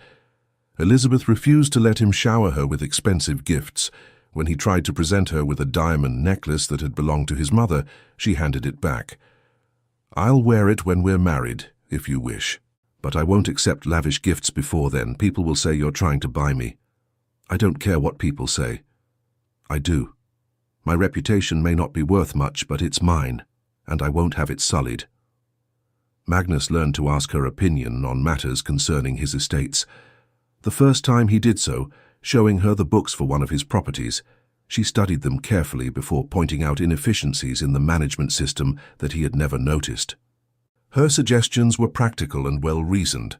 Elizabeth refused to let him shower her with expensive gifts. When he tried to present her with a diamond necklace that had belonged to his mother, she handed it back. I'll wear it when we're married, if you wish. But I won't accept lavish gifts before then. People will say you're trying to buy me. I don't care what people say. I do. My reputation may not be worth much, but it's mine, and I won't have it sullied. Magnus learned to ask her opinion on matters concerning his estates. The first time he did so, showing her the books for one of his properties, she studied them carefully before pointing out inefficiencies in the management system that he had never noticed. Her suggestions were practical and well-reasoned,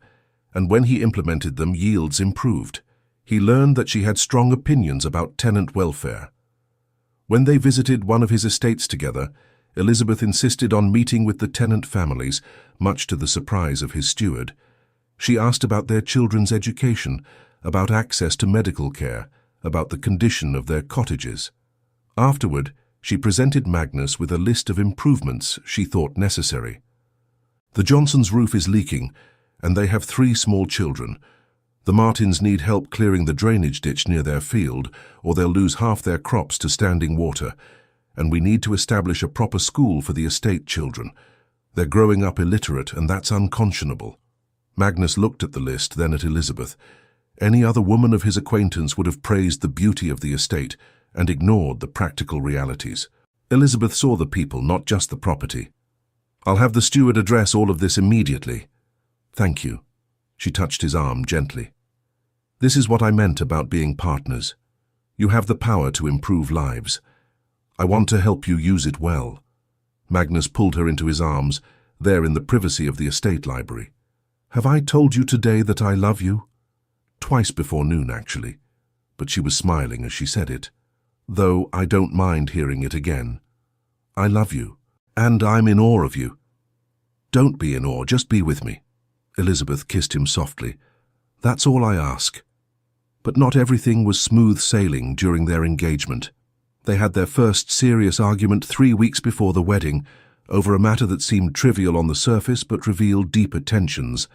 and when he implemented them, yields improved. He learned that she had strong opinions about tenant welfare. When they visited one of his estates together, Elizabeth insisted on meeting with the tenant families, much to the surprise of his steward. She asked about their children's education, about access to medical care, about the condition of their cottages. Afterward, she presented Magnus with a list of improvements she thought necessary. The Johnsons' roof is leaking, and they have 3 small children. The Martins need help clearing the drainage ditch near their field, or they'll lose half their crops to standing water. And we need to establish a proper school for the estate children. They're growing up illiterate, and that's unconscionable. Magnus looked at the list, then at Elizabeth. Any other woman of his acquaintance would have praised the beauty of the estate and ignored the practical realities. Elizabeth saw the people, not just the property. "I'll have the steward address all of this immediately." "Thank you." She touched his arm gently. "This is what I meant about being partners. You have the power to improve lives. I want to help you use it well." Magnus pulled her into his arms, there in the privacy of the estate library. "Have I told you today that I love you?" Twice before noon, actually, but she was smiling as she said it. "Though I don't mind hearing it again. I love you, and I'm in awe of you." "Don't be in awe, just be with me." Elizabeth kissed him softly. "That's all I ask." But not everything was smooth sailing during their engagement. They had their first serious argument 3 weeks before the wedding, over a matter that seemed trivial on the surface but revealed deeper tensions.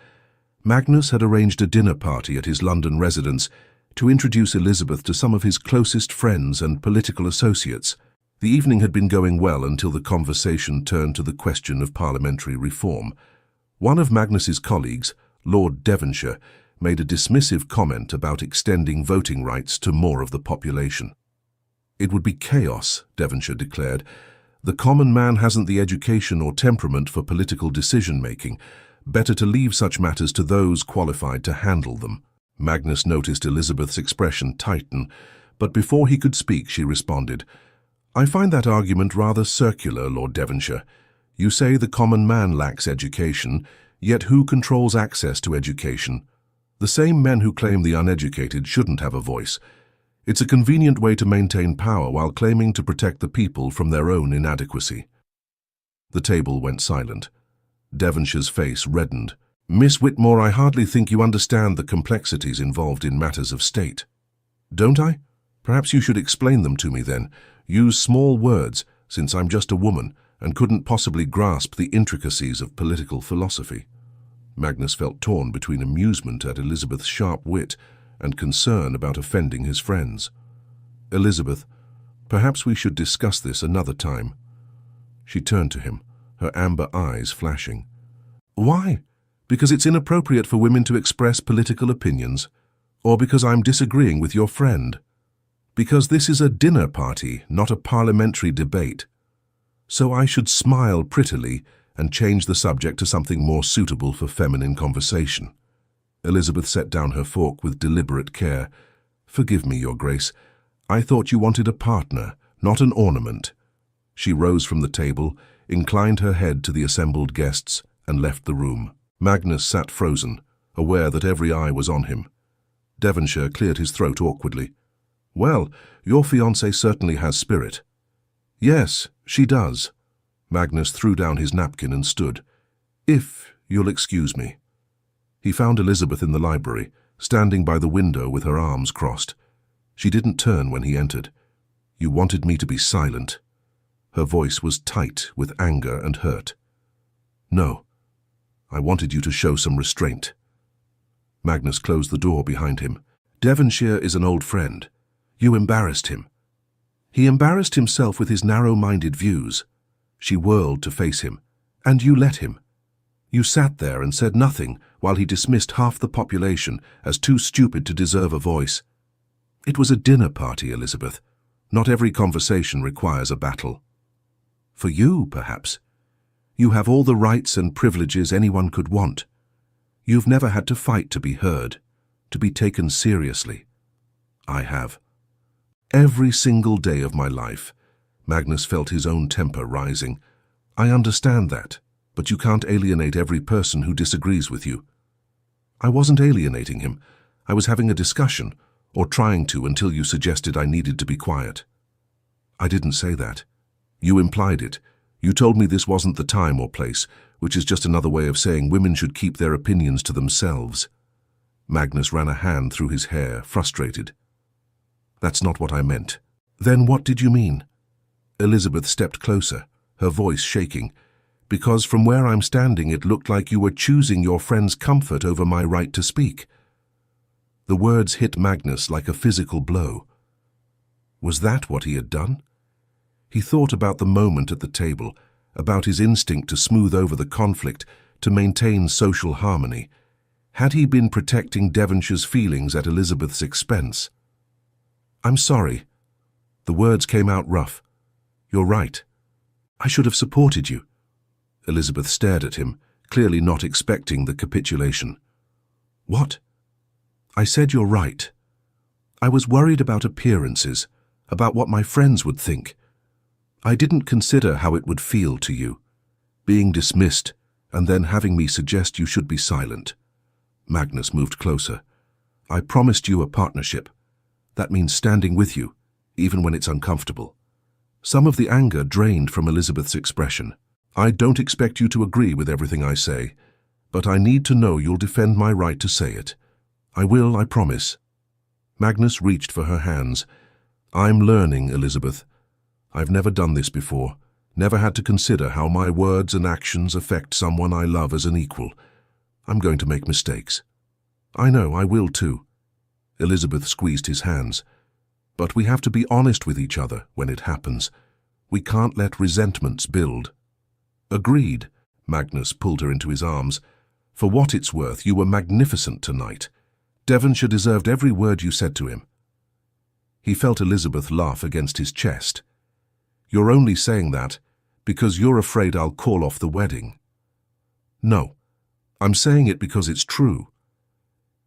Magnus had arranged a dinner party at his London residence to introduce Elizabeth to some of his closest friends and political associates. The evening had been going well until the conversation turned to the question of parliamentary reform. One of Magnus's colleagues, Lord Devonshire, made a dismissive comment about extending voting rights to more of the population. "It would be chaos," Devonshire declared. "The common man hasn't the education or temperament for political decision-making. Better to leave such matters to those qualified to handle them." Magnus noticed Elizabeth's expression tighten, but before he could speak she responded, "I find that argument rather circular, Lord Devonshire. You say the common man lacks education, yet who controls access to education? The same men who claim the uneducated shouldn't have a voice. It's a convenient way to maintain power while claiming to protect the people from their own inadequacy." The table went silent. Devonshire's face reddened. "Miss Whitmore, I hardly think you understand the complexities involved in matters of state." "Don't I? Perhaps you should explain them to me then. Use small words, since I'm just a woman and couldn't possibly grasp the intricacies of political philosophy." Magnus felt torn between amusement at Elizabeth's sharp wit and concern about offending his friends. "Elizabeth, perhaps we should discuss this another time." She turned to him, her amber eyes flashing. "Why? Because it's inappropriate for women to express political opinions? Or because I'm disagreeing with your friend? Because this is a dinner party, not a parliamentary debate. So I should smile prettily and change the subject to something more suitable for feminine conversation." Elizabeth set down her fork with deliberate care. "Forgive me, Your Grace. I thought you wanted a partner, not an ornament." She rose from the table, inclined her head to the assembled guests, and left the room. Magnus sat frozen, aware that every eye was on him. Devonshire cleared his throat awkwardly. "Well, your fiancée certainly has spirit." "Yes, she does." Magnus threw down his napkin and stood. "If you'll excuse me." He found Elizabeth in the library, standing by the window with her arms crossed. She didn't turn when he entered. "You wanted me to be silent." Her voice was tight with anger and hurt. "No, I wanted you to show some restraint." Magnus closed the door behind him. "Devonshire is an old friend. You embarrassed him." "He embarrassed himself with his narrow-minded views." She whirled to face him. "And you let him. You sat there and said nothing while he dismissed half the population as too stupid to deserve a voice. It was a dinner party, Elizabeth. Not every conversation requires a battle. For you, perhaps. You have all the rights and privileges anyone could want. You've never had to fight to be heard, to be taken seriously. I have. Every single day of my life." Magnus felt his own temper rising. "I understand that, but you can't alienate every person who disagrees with you." "I wasn't alienating him. I was having a discussion, or trying to until you suggested I needed to be quiet." "I didn't say that. You implied it. You told me this wasn't the time or place, which is just another way of saying women should keep their opinions to themselves." Magnus ran a hand through his hair, frustrated. "That's not what I meant." "Then what did you mean?" Elizabeth stepped closer, her voice shaking. "Because from where I'm standing it looked like you were choosing your friend's comfort over my right to speak." The words hit Magnus like a physical blow. Was that what he had done? He thought about the moment at the table, about his instinct to smooth over the conflict, to maintain social harmony. Had he been protecting Devonshire's feelings at Elizabeth's expense? "I'm sorry." The words came out rough. "You're right. I should have supported you." Elizabeth stared at him, clearly not expecting the capitulation. "What?" "I said you're right. I was worried about appearances, about what my friends would think. I didn't consider how it would feel to you, being dismissed and then having me suggest you should be silent." Magnus moved closer. "I promised you a partnership. That means standing with you, even when it's uncomfortable." Some of the anger drained from Elizabeth's expression. "I don't expect you to agree with everything I say, but I need to know you'll defend my right to say it. I will, I promise." Magnus reached for her hands. "I'm learning, Elizabeth. I've never done this before, never had to consider how my words and actions affect someone I love as an equal. I'm going to make mistakes. I know, I will too." Elizabeth squeezed his hands. "But we have to be honest with each other when it happens. We can't let resentments build." "Agreed." Magnus pulled her into his arms. "For what it's worth, you were magnificent tonight. Devonshire deserved every word you said to him." He felt Elizabeth laugh against his chest. "You're only saying that because you're afraid I'll call off the wedding." "No, I'm saying it because it's true."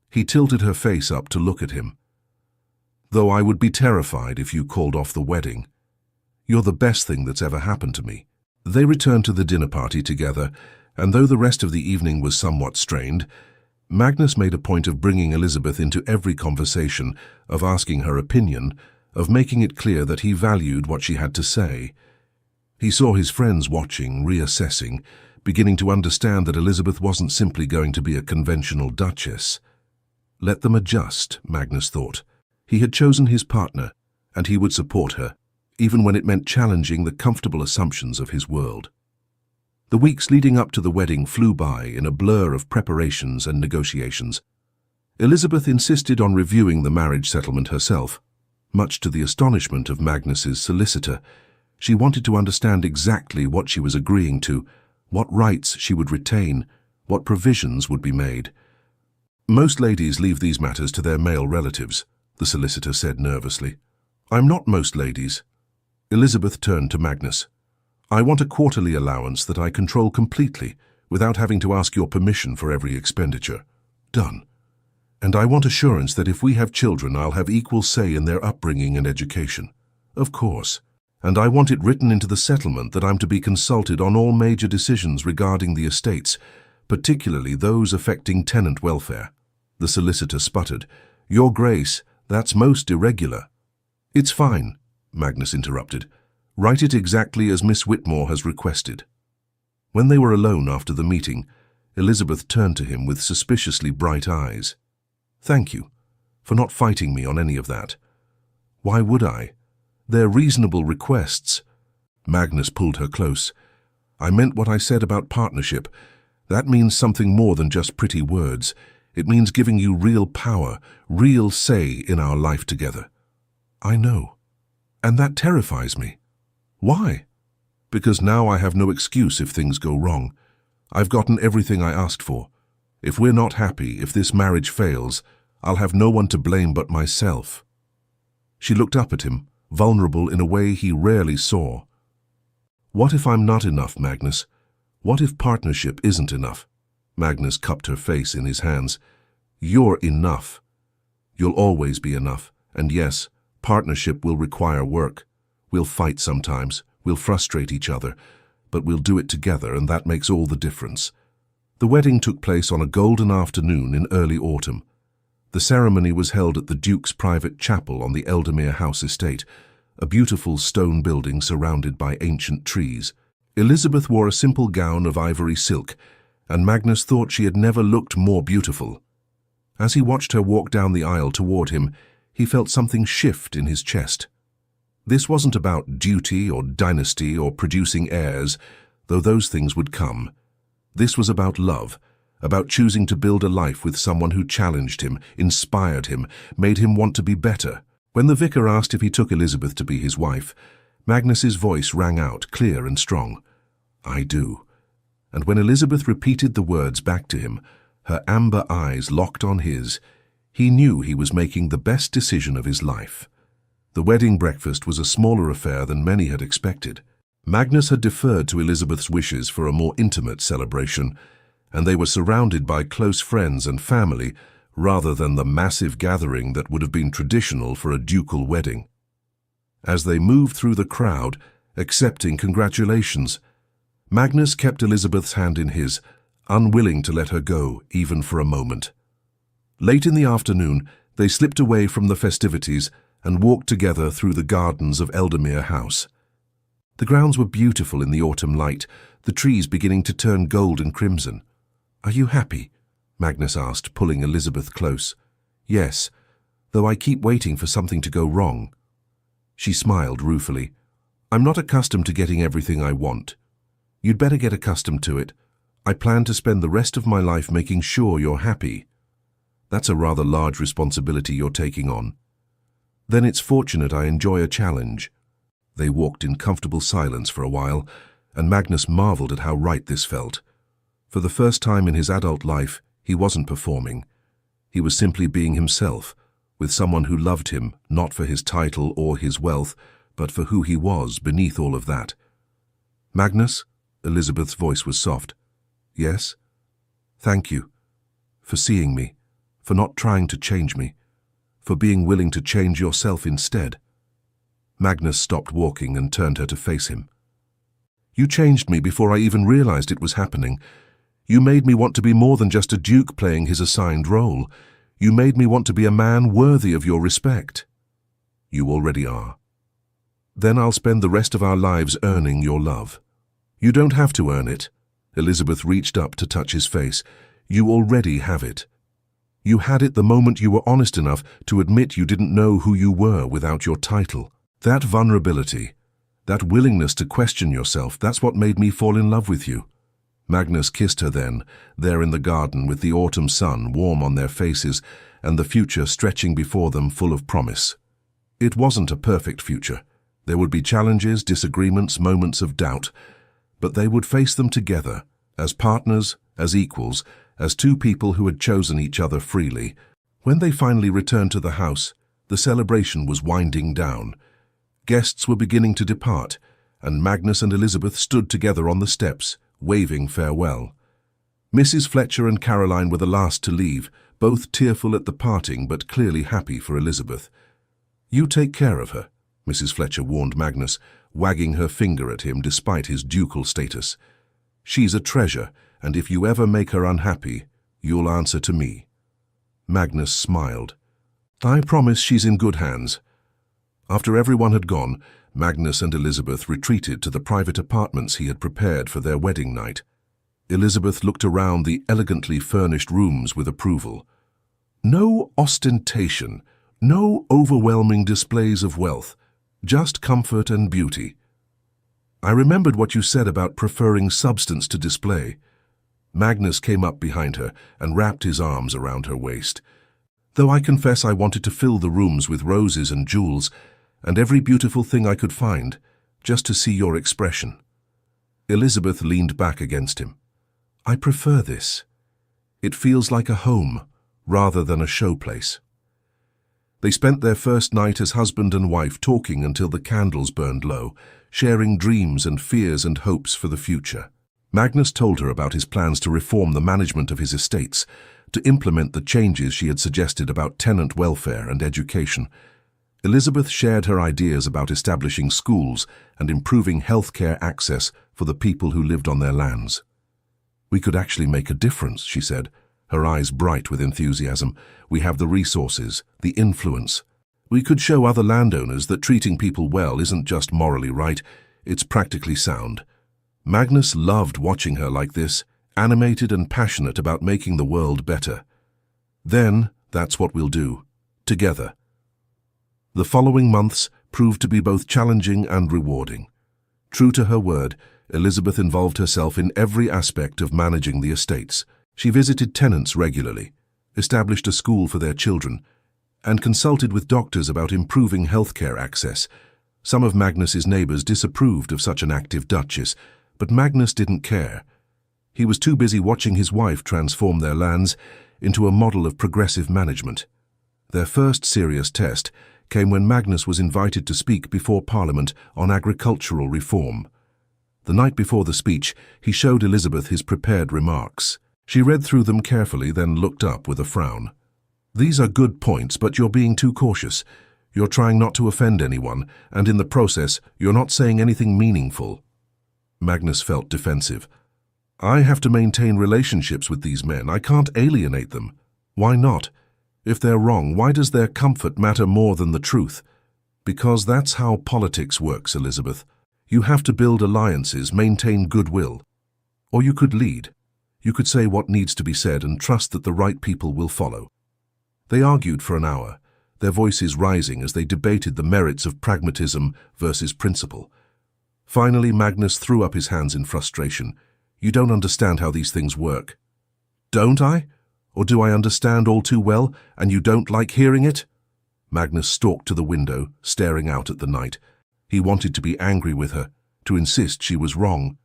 He tilted her face up to look at him. "Though I would be terrified if you called off the wedding. You're the best thing that's ever happened to me." They returned to the dinner party together, and though the rest of the evening was somewhat strained, Magnus made a point of bringing Elizabeth into every conversation, of asking her opinion, of making it clear that he valued what she had to say. He saw his friends watching, reassessing, beginning to understand that Elizabeth wasn't simply going to be a conventional duchess. Let them adjust, Magnus thought. He had chosen his partner, and he would support her, even when it meant challenging the comfortable assumptions of his world. The weeks leading up to the wedding flew by in a blur of preparations and negotiations. Elizabeth insisted on reviewing the marriage settlement herself. Much to the astonishment of Magnus's solicitor, she wanted to understand exactly what she was agreeing to, what rights she would retain, what provisions would be made. "Most ladies leave these matters to their male relatives," the solicitor said nervously. "I'm not most ladies." Elizabeth turned to Magnus. "I want a quarterly allowance that I control completely, without having to ask your permission for every expenditure. Done. And I want assurance that if we have children, I'll have equal say in their upbringing and education. Of course. And I want it written into the settlement that I'm to be consulted on all major decisions regarding the estates, particularly those affecting tenant welfare." The solicitor sputtered. "Your Grace, that's most irregular." "It's fine," Magnus interrupted. "Write it exactly as Miss Whitmore has requested." When they were alone after the meeting, Elizabeth turned to him with suspiciously bright eyes. "Thank you for not fighting me on any of that." "Why would I? They're reasonable requests." Magnus pulled her close. "I meant what I said about partnership. That means something more than just pretty words. It means giving you real power, real say in our life together." "I know. And that terrifies me." "Why?" "Because now I have no excuse if things go wrong. I've gotten everything I asked for. If we're not happy, if this marriage fails, I'll have no one to blame but myself." She looked up at him, vulnerable in a way he rarely saw. "What if I'm not enough, Magnus? What if partnership isn't enough?" Magnus cupped her face in his hands. "You're enough. You'll always be enough. And yes, partnership will require work. We'll fight sometimes, we'll frustrate each other, but we'll do it together, and that makes all the difference." The wedding took place on a golden afternoon in early autumn. The ceremony was held at the Duke's private chapel on the Eldermere House estate, a beautiful stone building surrounded by ancient trees. Elizabeth wore a simple gown of ivory silk, and Magnus thought she had never looked more beautiful. As he watched her walk down the aisle toward him, he felt something shift in his chest. This wasn't about duty or dynasty or producing heirs, though those things would come. This was about love, about choosing to build a life with someone who challenged him, inspired him, made him want to be better. When the vicar asked if he took Elizabeth to be his wife, Magnus's voice rang out, clear and strong. "I do." And when Elizabeth repeated the words back to him, her amber eyes locked on his, he knew he was making the best decision of his life. The wedding breakfast was a smaller affair than many had expected. Magnus had deferred to Elizabeth's wishes for a more intimate celebration, and they were surrounded by close friends and family rather than the massive gathering that would have been traditional for a ducal wedding. As they moved through the crowd, accepting congratulations, Magnus kept Elizabeth's hand in his, unwilling to let her go even for a moment. Late in the afternoon, they slipped away from the festivities and walked together through the gardens of Eldermere House. The grounds were beautiful in the autumn light, the trees beginning to turn gold and crimson. "Are you happy?" Magnus asked, pulling Elizabeth close. "Yes, though I keep waiting for something to go wrong." She smiled ruefully. "I'm not accustomed to getting everything I want. You'd better get accustomed to it. I plan to spend the rest of my life making sure you're happy." "That's a rather large responsibility you're taking on." "Then it's fortunate I enjoy a challenge." They walked in comfortable silence for a while, and Magnus marveled at how right this felt. For the first time in his adult life, he wasn't performing. He was simply being himself, with someone who loved him, not for his title or his wealth, but for who he was beneath all of that. "Magnus?" Elizabeth's voice was soft. "Yes?" "Thank you. For seeing me, for not trying to change me, for being willing to change yourself instead." Magnus stopped walking and turned her to face him. "You changed me before I even realized it was happening. You made me want to be more than just a duke playing his assigned role. You made me want to be a man worthy of your respect." "You already are." "Then I'll spend the rest of our lives earning your love." "You don't have to earn it." Elizabeth reached up to touch his face. "You already have it. You had it the moment you were honest enough to admit you didn't know who you were without your title. That vulnerability, that willingness to question yourself, that's what made me fall in love with you." Magnus kissed her then, there in the garden with the autumn sun warm on their faces and the future stretching before them full of promise. It wasn't a perfect future. There would be challenges, disagreements, moments of doubt, but they would face them together, as partners, as equals, as two people who had chosen each other freely. When they finally returned to the house, the celebration was winding down. Guests were beginning to depart, and Magnus and Elizabeth stood together on the steps, waving farewell. Mrs. Fletcher and Caroline were the last to leave, both tearful at the parting but clearly happy for Elizabeth. "You take care of her," Mrs. Fletcher warned Magnus, wagging her finger at him despite his ducal status. "She's a treasure, and if you ever make her unhappy, you'll answer to me." Magnus smiled. "I promise she's in good hands." After everyone had gone, Magnus and Elizabeth retreated to the private apartments he had prepared for their wedding night. Elizabeth looked around the elegantly furnished rooms with approval. No ostentation, no overwhelming displays of wealth, just comfort and beauty. "I remembered what you said about preferring substance to display." Magnus came up behind her and wrapped his arms around her waist. "Though I confess I wanted to fill the rooms with roses and jewels, and every beautiful thing I could find, just to see your expression." Elizabeth leaned back against him. "I prefer this. It feels like a home, rather than a showplace." They spent their first night as husband and wife talking until the candles burned low, sharing dreams and fears and hopes for the future. Magnus told her about his plans to reform the management of his estates, to implement the changes she had suggested about tenant welfare and education. Elizabeth shared her ideas about establishing schools and improving healthcare access for the people who lived on their lands. "We could actually make a difference," she said, her eyes bright with enthusiasm. "We have the resources, the influence. We could show other landowners that treating people well isn't just morally right, it's practically sound." Magnus loved watching her like this, animated and passionate about making the world better. "Then, that's what we'll do. Together." The following months proved to be both challenging and rewarding. True to her word, Elizabeth involved herself in every aspect of managing the estates. She visited tenants regularly, established a school for their children, and consulted with doctors about improving healthcare access. Some of Magnus's neighbours disapproved of such an active duchess, but Magnus didn't care. He was too busy watching his wife transform their lands into a model of progressive management. Their first serious test came when Magnus was invited to speak before Parliament on agricultural reform. The night before the speech, he showed Elizabeth his prepared remarks. She read through them carefully, then looked up with a frown. "These are good points, but you're being too cautious. You're trying not to offend anyone, and in the process, you're not saying anything meaningful." Magnus felt defensive. "I have to maintain relationships with these men. I can't alienate them." "Why not? If they're wrong, why does their comfort matter more than the truth?" "Because that's how politics works, Elizabeth. You have to build alliances, maintain goodwill. Or you could lead. You could say what needs to be said and trust that the right people will follow." They argued for an hour, their voices rising as they debated the merits of pragmatism versus principle. Finally, Magnus threw up his hands in frustration. "You don't understand how these things work." "Don't I? Or do I understand all too well, and you don't like hearing it?" Magnus stalked to the window, staring out at the night. He wanted to be angry with her, to insist she was wrong.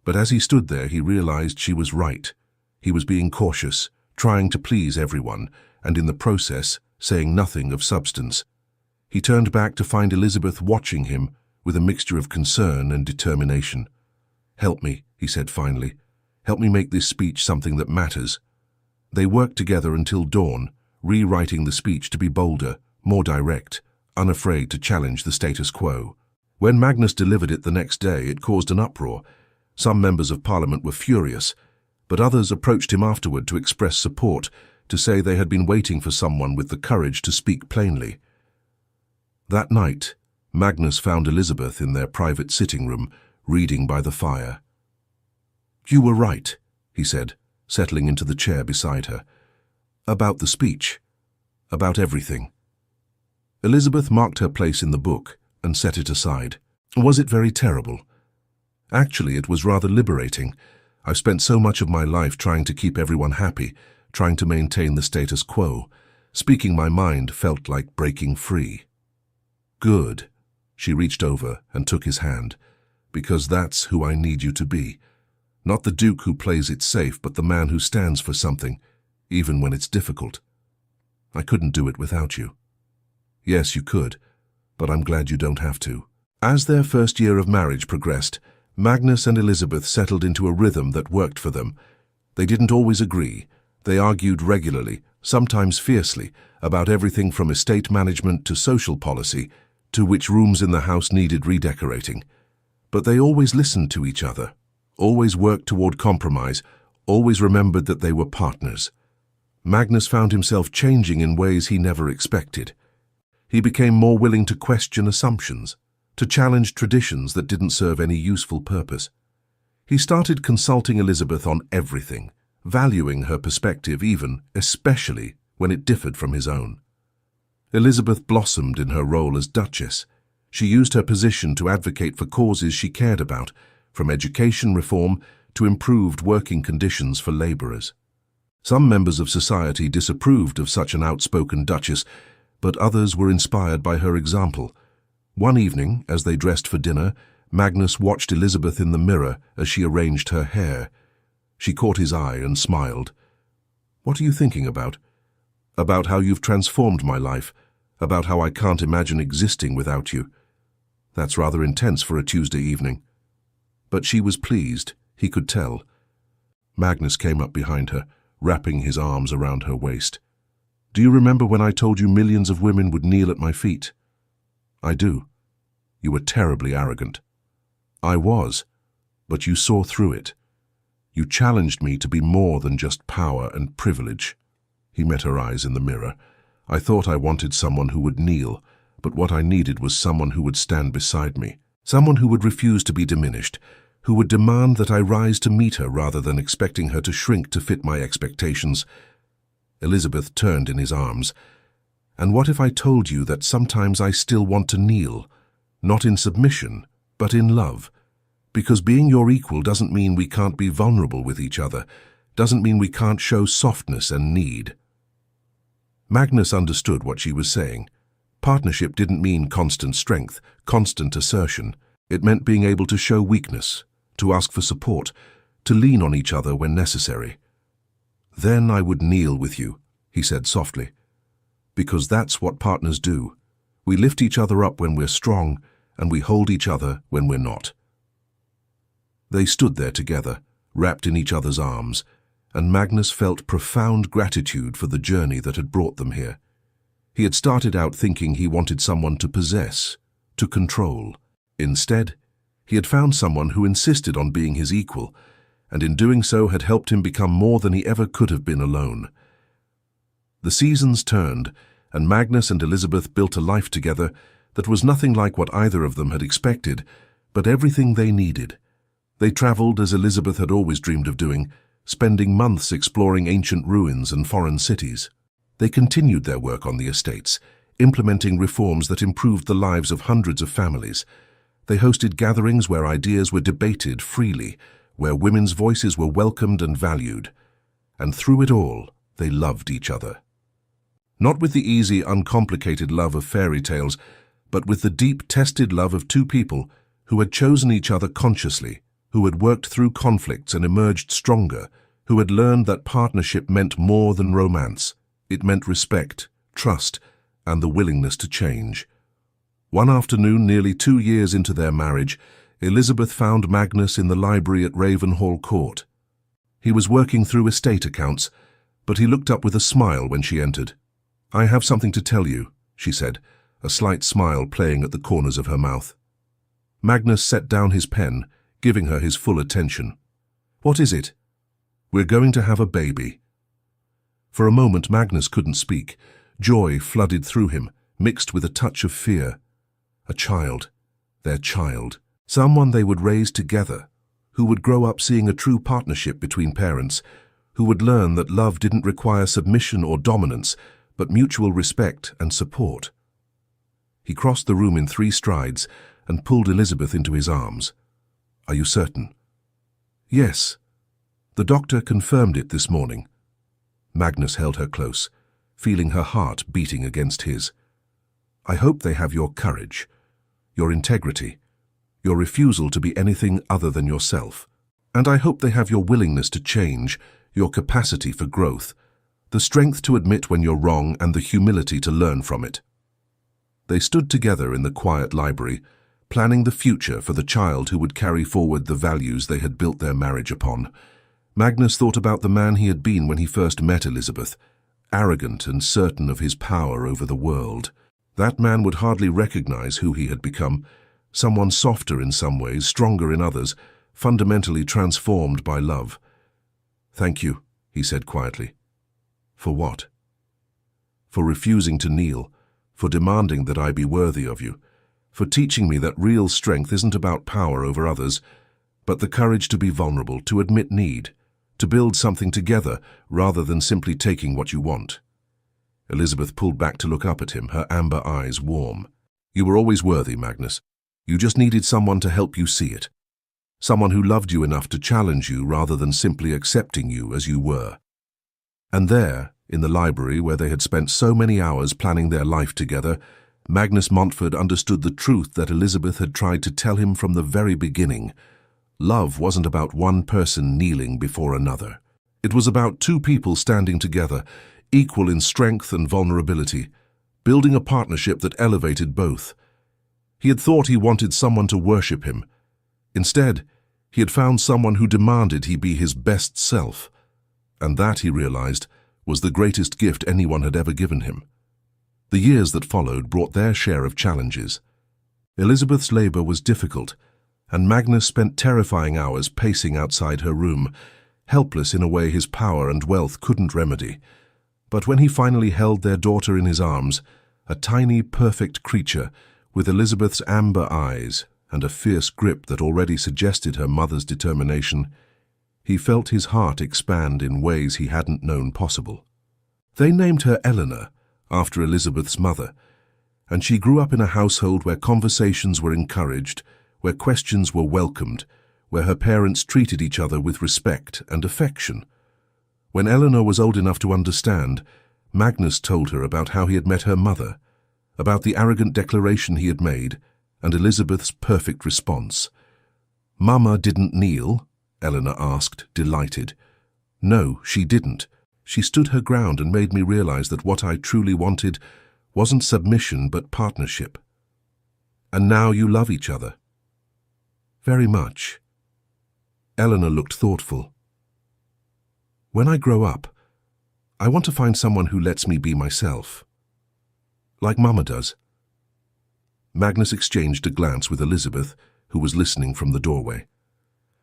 But as he stood there, he realized she was right. He was being cautious, trying to please everyone, and in the process, saying nothing of substance. He turned back to find Elizabeth watching him with a mixture of concern and determination. "Help me," he said finally. "Help me make this speech something that matters." They worked together until dawn, rewriting the speech to be bolder, more direct, unafraid to challenge the status quo. When Magnus delivered it the next day, it caused an uproar. Some members of Parliament were furious, but others approached him afterward to express support, to say they had been waiting for someone with the courage to speak plainly. That night, Magnus found Elizabeth in their private sitting room, reading by the fire. "You were right," he said, settling into the chair beside her. "About the speech. About everything." Elizabeth marked her place in the book and set it aside. "Was it very terrible?" "Actually, it was rather liberating. I've spent so much of my life trying to keep everyone happy, trying to maintain the status quo. Speaking my mind felt like breaking free." "Good." She reached over and took his hand. "Because that's who I need you to be. Not the Duke who plays it safe, but the man who stands for something, even when it's difficult. I couldn't do it without you." "Yes, you could, but I'm glad you don't have to." As their first year of marriage progressed, Magnus and Elizabeth settled into a rhythm that worked for them. They didn't always agree. They argued regularly, sometimes fiercely, about everything from estate management to social policy, to which rooms in the house needed redecorating. But they always listened to each other, always worked toward compromise, always remembered that they were partners. Magnus found himself changing in ways he never expected. He became more willing to question assumptions, to challenge traditions that didn't serve any useful purpose. He started consulting Elizabeth on everything, valuing her perspective even, especially, when it differed from his own. Elizabeth blossomed in her role as Duchess. She used her position to advocate for causes she cared about, from education reform to improved working conditions for labourers. Some members of society disapproved of such an outspoken Duchess, but others were inspired by her example. One evening, as they dressed for dinner, Magnus watched Elizabeth in the mirror as she arranged her hair. She caught his eye and smiled. "What are you thinking about?" "About how you've transformed my life, about how I can't imagine existing without you." That's rather intense for a Tuesday evening. But she was pleased, he could tell. Magnus came up behind her, wrapping his arms around her waist. "Do you remember when I told you millions of women would kneel at my feet?" "I do. You were terribly arrogant." "I was, but you saw through it. You challenged me to be more than just power and privilege." He met her eyes in the mirror. "I thought I wanted someone who would kneel, but what I needed was someone who would stand beside me, someone who would refuse to be diminished, who would demand that I rise to meet her rather than expecting her to shrink to fit my expectations." Elizabeth turned in his arms. And what if I told you that sometimes I still want to kneel, not in submission, but in love? Because being your equal doesn't mean we can't be vulnerable with each other, doesn't mean we can't show softness and need. Magnus understood what she was saying. Partnership didn't mean constant strength, constant assertion. It meant being able to show weakness, to ask for support, to lean on each other when necessary. "Then I would kneel with you," he said softly. "Because that's what partners do. We lift each other up when we're strong, and we hold each other when we're not." They stood there together, wrapped in each other's arms, and Magnus felt profound gratitude for the journey that had brought them here. He had started out thinking he wanted someone to possess, to control. Instead, he had found someone who insisted on being his equal, and in doing so had helped him become more than he ever could have been alone. The seasons turned, and Magnus and Elizabeth built a life together that was nothing like what either of them had expected, but everything they needed. They traveled as Elizabeth had always dreamed of doing, spending months exploring ancient ruins and foreign cities. They continued their work on the estates, implementing reforms that improved the lives of hundreds of families. They hosted gatherings where ideas were debated freely, where women's voices were welcomed and valued. And through it all, they loved each other. Not with the easy, uncomplicated love of fairy tales, but with the deep, tested love of two people who had chosen each other consciously, who had worked through conflicts and emerged stronger, who had learned that partnership meant more than romance. It meant respect, trust, and the willingness to change. One afternoon, nearly 2 years into their marriage, Elizabeth found Magnus in the library at Ravenhall Court. He was working through estate accounts, but he looked up with a smile when she entered. "I have something to tell you," she said, a slight smile playing at the corners of her mouth. Magnus set down his pen, giving her his full attention. "What is it?" "We're going to have a baby." For a moment Magnus couldn't speak. Joy flooded through him, mixed with a touch of fear. A child, their child, someone they would raise together, who would grow up seeing a true partnership between parents, who would learn that love didn't require submission or dominance, but mutual respect and support. He crossed the room in 3 strides and pulled Elizabeth into his arms. "Are you certain?" "Yes. The doctor confirmed it this morning." Magnus held her close, feeling her heart beating against his. "I hope they have your courage, your integrity, your refusal to be anything other than yourself. And I hope they have your willingness to change, your capacity for growth, the strength to admit when you're wrong and the humility to learn from it." They stood together in the quiet library, planning the future for the child who would carry forward the values they had built their marriage upon. Magnus thought about the man he had been when he first met Elizabeth, arrogant and certain of his power over the world. That man would hardly recognize who he had become, someone softer in some ways, stronger in others, fundamentally transformed by love. "Thank you," he said quietly. "For what?" "For refusing to kneel, for demanding that I be worthy of you, for teaching me that real strength isn't about power over others, but the courage to be vulnerable, to admit need, to build something together rather than simply taking what you want." Elizabeth pulled back to look up at him, her amber eyes warm. "You were always worthy, Magnus. You just needed someone to help you see it. Someone who loved you enough to challenge you rather than simply accepting you as you were." And there, in the library where they had spent so many hours planning their life together, Magnus Montford understood the truth that Elizabeth had tried to tell him from the very beginning. Love wasn't about one person kneeling before another. It was about 2 people standing together, equal in strength and vulnerability, building a partnership that elevated both. He had thought he wanted someone to worship him. Instead, he had found someone who demanded he be his best self. And that, he realized, was the greatest gift anyone had ever given him. The years that followed brought their share of challenges. Elizabeth's labor was difficult, and Magnus spent terrifying hours pacing outside her room, helpless in a way his power and wealth couldn't remedy. But when he finally held their daughter in his arms, a tiny, perfect creature with Elizabeth's amber eyes and a fierce grip that already suggested her mother's determination, he felt his heart expand in ways he hadn't known possible. They named her Eleanor, after Elizabeth's mother, and she grew up in a household where conversations were encouraged, where questions were welcomed, where her parents treated each other with respect and affection. When Eleanor was old enough to understand, Magnus told her about how he had met her mother, about the arrogant declaration he had made, and Elizabeth's perfect response. "Mama didn't kneel?" Eleanor asked, delighted. "No, she didn't. She stood her ground and made me realize that what I truly wanted wasn't submission but partnership." "And now you love each other?" "Very much." Eleanor looked thoughtful. "When I grow up, I want to find someone who lets me be myself. Like Mama does." Magnus exchanged a glance with Elizabeth, who was listening from the doorway.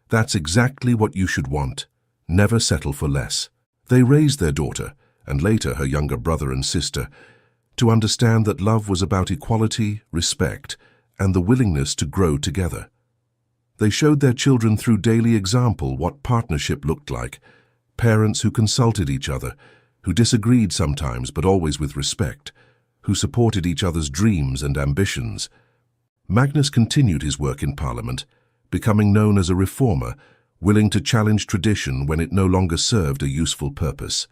"That's exactly what you should want. Never settle for less." They raised their daughter, and later her younger brother and sister, to understand that love was about equality, respect, and the willingness to grow together. They showed their children through daily example what partnership looked like, parents who consulted each other, who disagreed sometimes but always with respect, who supported each other's dreams and ambitions. Magnus continued his work in Parliament, becoming known as a reformer, willing to challenge tradition when it no longer served a useful purpose.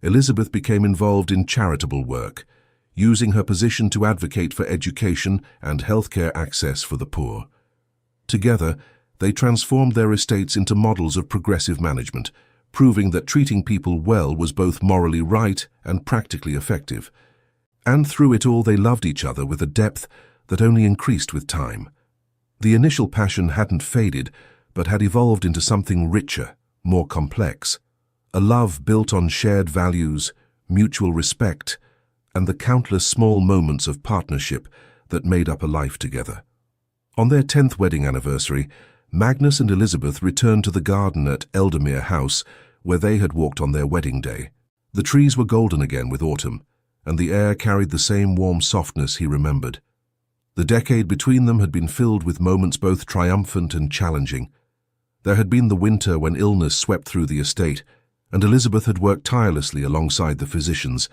Elizabeth became involved in charitable work, using her position to advocate for education and healthcare access for the poor. Together, they transformed their estates into models of progressive management, proving that treating people well was both morally right and practically effective. And through it all they loved each other with a depth that only increased with time. The initial passion hadn't faded, but had evolved into something richer, more complex. A love built on shared values, mutual respect, and the countless small moments of partnership that made up a life together. On their 10th wedding anniversary, Magnus and Elizabeth returned to the garden at Eldermere House, where they had walked on their wedding day. The trees were golden again with autumn, and the air carried the same warm softness he remembered. The decade between them had been filled with moments both triumphant and challenging. There had been the winter when illness swept through the estate, and Elizabeth had worked tirelessly alongside the physicians,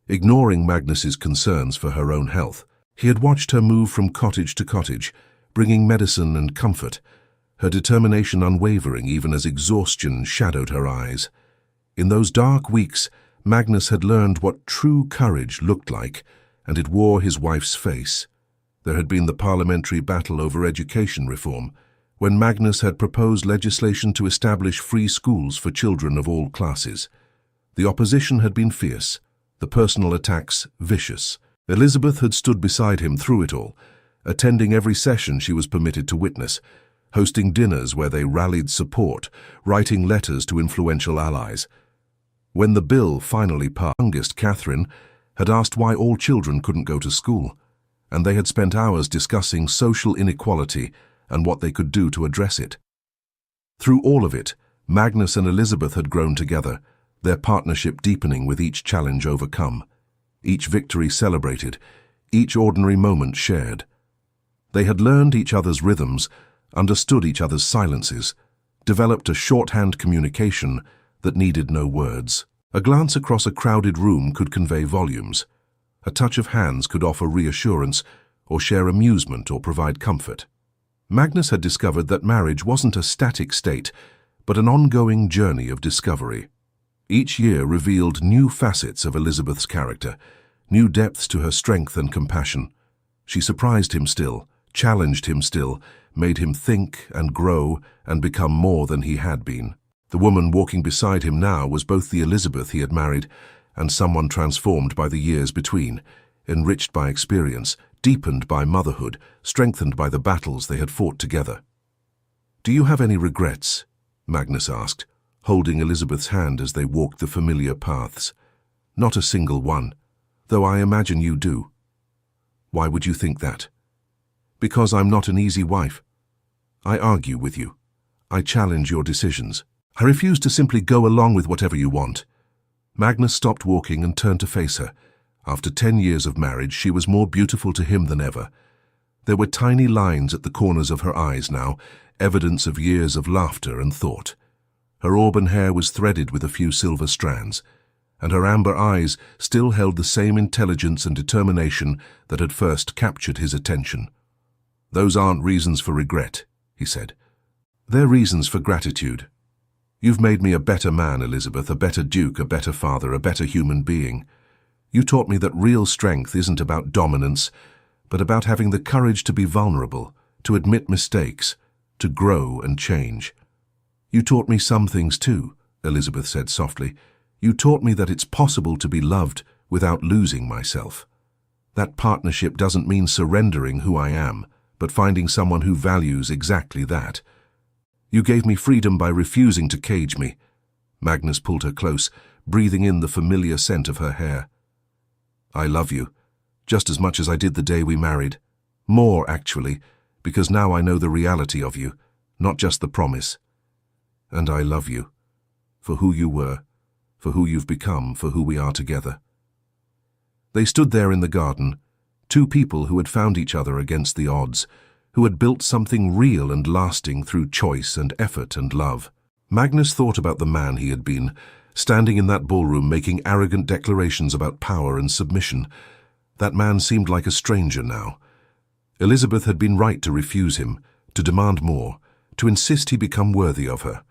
ignoring Magnus's concerns for her own health. He had watched her move from cottage to cottage, bringing medicine and comfort, her determination unwavering even as exhaustion shadowed her eyes. In those dark weeks, Magnus had learned what true courage looked like, and it wore his wife's face. There had been the parliamentary battle over education reform, when Magnus had proposed legislation to establish free schools for children of all classes. The opposition had been fierce, the personal attacks vicious. Elizabeth had stood beside him through it all, attending every session she was permitted to witness, hosting dinners where they rallied support, writing letters to influential allies. When the bill finally passed, youngest Catherine had asked why all children couldn't go to school, and they had spent hours discussing social inequality and what they could do to address it. Through all of it, Magnus and Elizabeth had grown together, their partnership deepening with each challenge overcome, each victory celebrated, each ordinary moment shared. They had learned each other's rhythms, understood each other's silences, developed a shorthand communication that needed no words. A glance across a crowded room could convey volumes. A touch of hands could offer reassurance or share amusement or provide comfort. Magnus had discovered that marriage wasn't a static state, but an ongoing journey of discovery. Each year revealed new facets of Elizabeth's character, new depths to her strength and compassion. She surprised him still, challenged him still, made him think and grow and become more than he had been. The woman walking beside him now was both the Elizabeth he had married and someone transformed by the years between, enriched by experience, deepened by motherhood, strengthened by the battles they had fought together. "Do you have any regrets?" Magnus asked, holding Elizabeth's hand as they walked the familiar paths. "Not a single one, though I imagine you do." "Why would you think that?" "Because I'm not an easy wife. I argue with you. I challenge your decisions. I refuse to simply go along with whatever you want." Magnus stopped walking and turned to face her. After 10 years of marriage, she was more beautiful to him than ever. There were tiny lines at the corners of her eyes now, evidence of years of laughter and thought. Her auburn hair was threaded with a few silver strands, and her amber eyes still held the same intelligence and determination that had first captured his attention. "Those aren't reasons for regret," he said. "They're reasons for gratitude. You've made me a better man, Elizabeth, a better duke, a better father, a better human being. You taught me that real strength isn't about dominance, but about having the courage to be vulnerable, to admit mistakes, to grow and change. You taught me some things too," Elizabeth said softly. "You taught me that it's possible to be loved without losing myself. That partnership doesn't mean surrendering who I am, but finding someone who values exactly that. You gave me freedom by refusing to cage me." Magnus pulled her close, breathing in the familiar scent of her hair. "I love you, just as much as I did the day we married. More, actually, because now I know the reality of you, not just the promise. And I love you, for who you were, for who you've become, for who we are together." They stood there in the garden, two people who had found each other against the odds, who had built something real and lasting through choice and effort and love. Magnus thought about the man he had been, standing in that ballroom making arrogant declarations about power and submission. That man seemed like a stranger now. Elizabeth had been right to refuse him, to demand more, to insist he become worthy of her.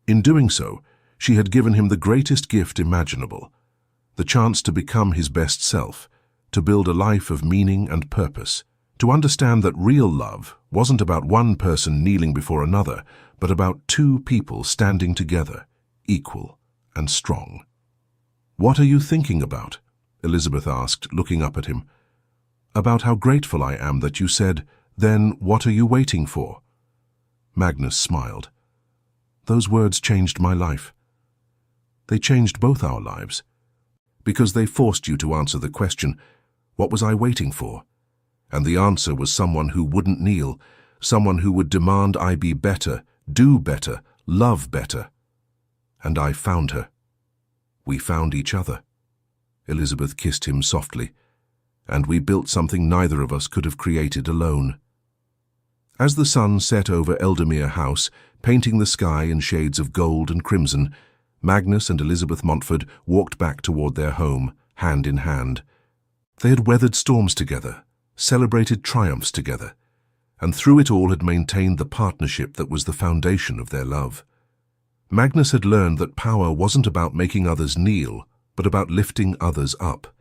In doing so, she had given him the greatest gift imaginable, the chance to become his best self, to build a life of meaning and purpose, to understand that real love wasn't about one person kneeling before another, but about two people standing together, equal and strong. "What are you thinking about?" Elizabeth asked, looking up at him. "About how grateful I am that you said, 'Then what are you waiting for?'" Magnus smiled. "Those words changed my life. They changed both our lives, because they forced you to answer the question, what was I waiting for? And the answer was someone who wouldn't kneel, someone who would demand I be better, do better, love better. And I found her. We found each other." Elizabeth kissed him softly, "and we built something neither of us could have created alone." As the sun set over Eldermere House, painting the sky in shades of gold and crimson, Magnus and Elizabeth Montford walked back toward their home, hand in hand. They had weathered storms together, celebrated triumphs together, and through it all had maintained the partnership that was the foundation of their love. Magnus had learned that power wasn't about making others kneel, but about lifting others up.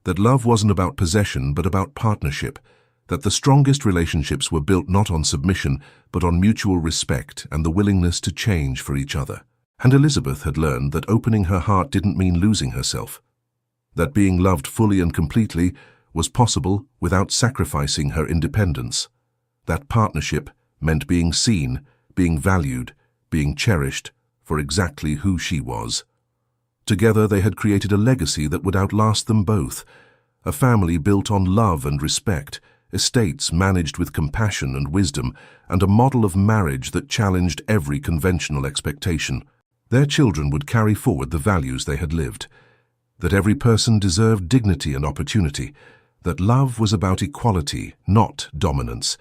That love wasn't about possession, but about partnership. That the strongest relationships were built not on submission, but on mutual respect and the willingness to change for each other. And Elizabeth had learned that opening her heart didn't mean losing herself. That being loved fully and completely was possible without sacrificing her independence. That partnership meant being seen, being valued, being cherished for exactly who she was. Together they had created a legacy that would outlast them both, a family built on love and respect, estates managed with compassion and wisdom, and a model of marriage that challenged every conventional expectation. Their children would carry forward the values they had lived, that every person deserved dignity and opportunity, that love was about equality, not dominance,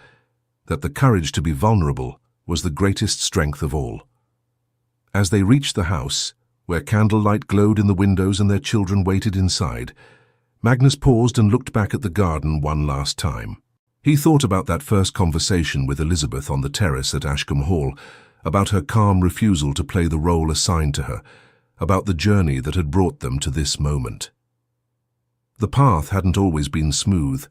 that the courage to be vulnerable was the greatest strength of all. As they reached the house, where candlelight glowed in the windows and their children waited inside, Magnus paused and looked back at the garden one last time. He thought about that first conversation with Elizabeth on the terrace at Ashcombe Hall, about her calm refusal to play the role assigned to her, about the journey that had brought them to this moment. The path hadn't always been smooth.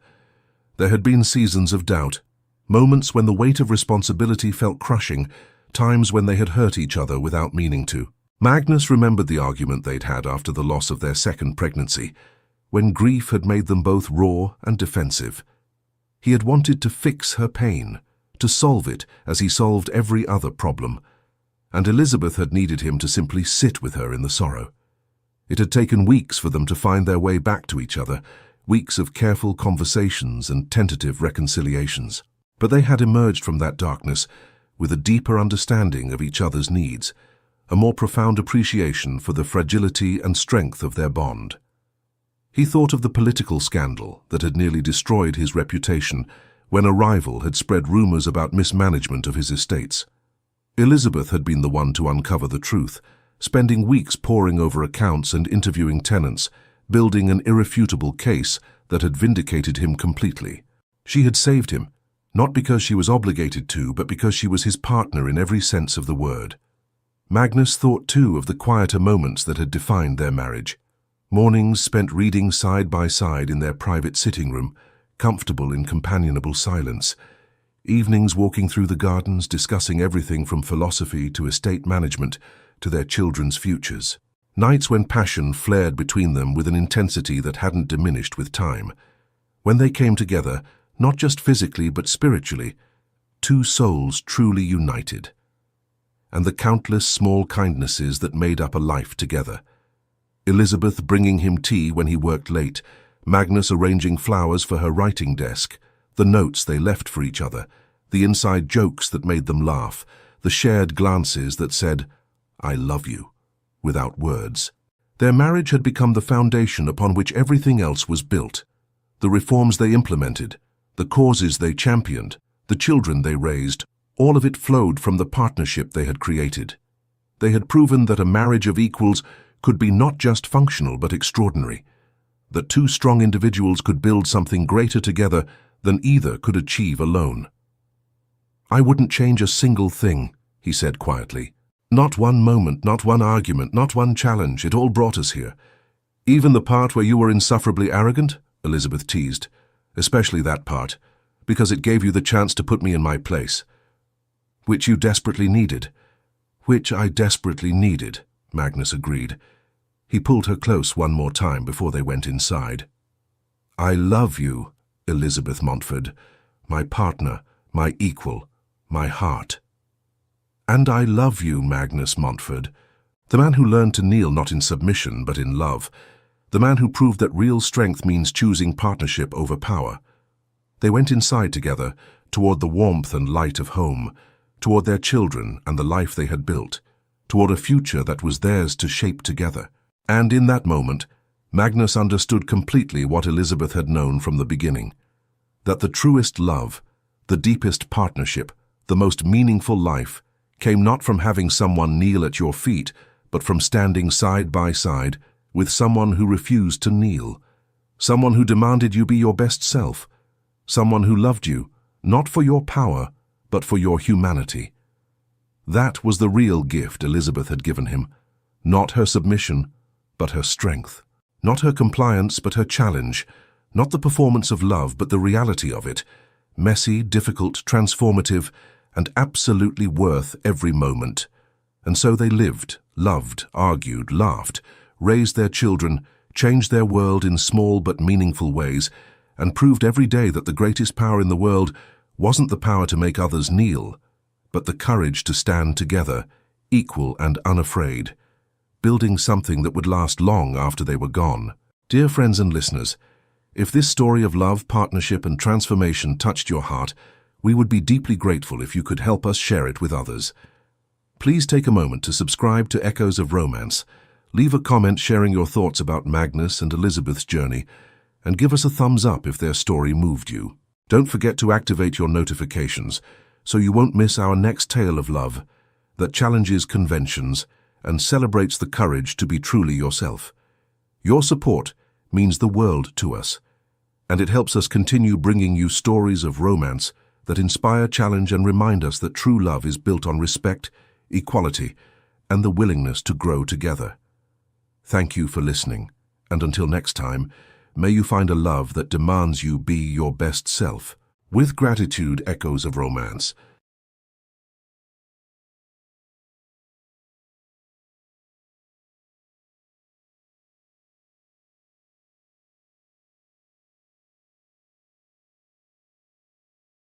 There had been seasons of doubt, moments when the weight of responsibility felt crushing, times when they had hurt each other without meaning to. Magnus remembered the argument they'd had after the loss of their second pregnancy, when grief had made them both raw and defensive. He had wanted to fix her pain, to solve it as he solved every other problem, and Elizabeth had needed him to simply sit with her in the sorrow. It had taken weeks for them to find their way back to each other, weeks of careful conversations and tentative reconciliations. But they had emerged from that darkness with a deeper understanding of each other's needs, a more profound appreciation for the fragility and strength of their bond. He thought of the political scandal that had nearly destroyed his reputation when a rival had spread rumors about mismanagement of his estates. Elizabeth had been the one to uncover the truth, spending weeks poring over accounts and interviewing tenants, building an irrefutable case that had vindicated him completely. She had saved him, not because she was obligated to, but because she was his partner in every sense of the word. Magnus thought too of the quieter moments that had defined their marriage. Mornings spent reading side by side in their private sitting room, comfortable in companionable silence. Evenings walking through the gardens, discussing everything from philosophy to estate management to their children's futures. Nights when passion flared between them with an intensity that hadn't diminished with time. When they came together, not just physically but spiritually, two souls truly united. And the countless small kindnesses that made up a life together. Elizabeth bringing him tea when he worked late, Magnus arranging flowers for her writing desk, the notes they left for each other, the inside jokes that made them laugh, the shared glances that said, "I love you," without words. Their marriage had become the foundation upon which everything else was built. The reforms they implemented, the causes they championed, the children they raised, all of it flowed from the partnership they had created. They had proven that a marriage of equals could be not just functional but extraordinary, that two strong individuals could build something greater together than either could achieve alone. "I wouldn't change a single thing," he said quietly. "Not one moment, not one argument, not one challenge. It all brought us here. Even the part where you were insufferably arrogant," Elizabeth teased. "Especially that part, because it gave you the chance to put me in my place. Which you desperately needed." "Which I desperately needed," Magnus agreed. He pulled her close one more time before they went inside. "I love you, Elizabeth Montford, my partner, my equal, my heart." "And I love you, Magnus Montford, the man who learned to kneel not in submission but in love, the man who proved that real strength means choosing partnership over power." They went inside together, toward the warmth and light of home, toward their children and the life they had built, toward a future that was theirs to shape together. And in that moment, Magnus understood completely what Elizabeth had known from the beginning, that the truest love, the deepest partnership, the most meaningful life, came not from having someone kneel at your feet, but from standing side by side with someone who refused to kneel, someone who demanded you be your best self, someone who loved you, not for your power, but for your humanity. That was the real gift Elizabeth had given him, not her submission, but her strength, not her compliance, but her challenge, not the performance of love, but the reality of it, messy, difficult, transformative, and absolutely worth every moment. And so they lived, loved, argued, laughed, raised their children, changed their world in small but meaningful ways, and proved every day that the greatest power in the world wasn't the power to make others kneel, but the courage to stand together, equal and unafraid, building something that would last long after they were gone. Dear friends and listeners, if this story of love, partnership, and transformation touched your heart, we would be deeply grateful if you could help us share it with others. Please take a moment to subscribe to Echoes of Romance, leave a comment sharing your thoughts about Magnus and Elizabeth's journey, and give us a thumbs up if their story moved you. Don't forget to activate your notifications so you won't miss our next tale of love that challenges conventions and celebrates the courage to be truly yourself. Your support means the world to us, and it helps us continue bringing you stories of romance that inspire, challenge, and remind us that true love is built on respect, equality, and the willingness to grow together. Thank you for listening, and until next time, may you find a love that demands you be your best self. With gratitude, Echoes of Romance.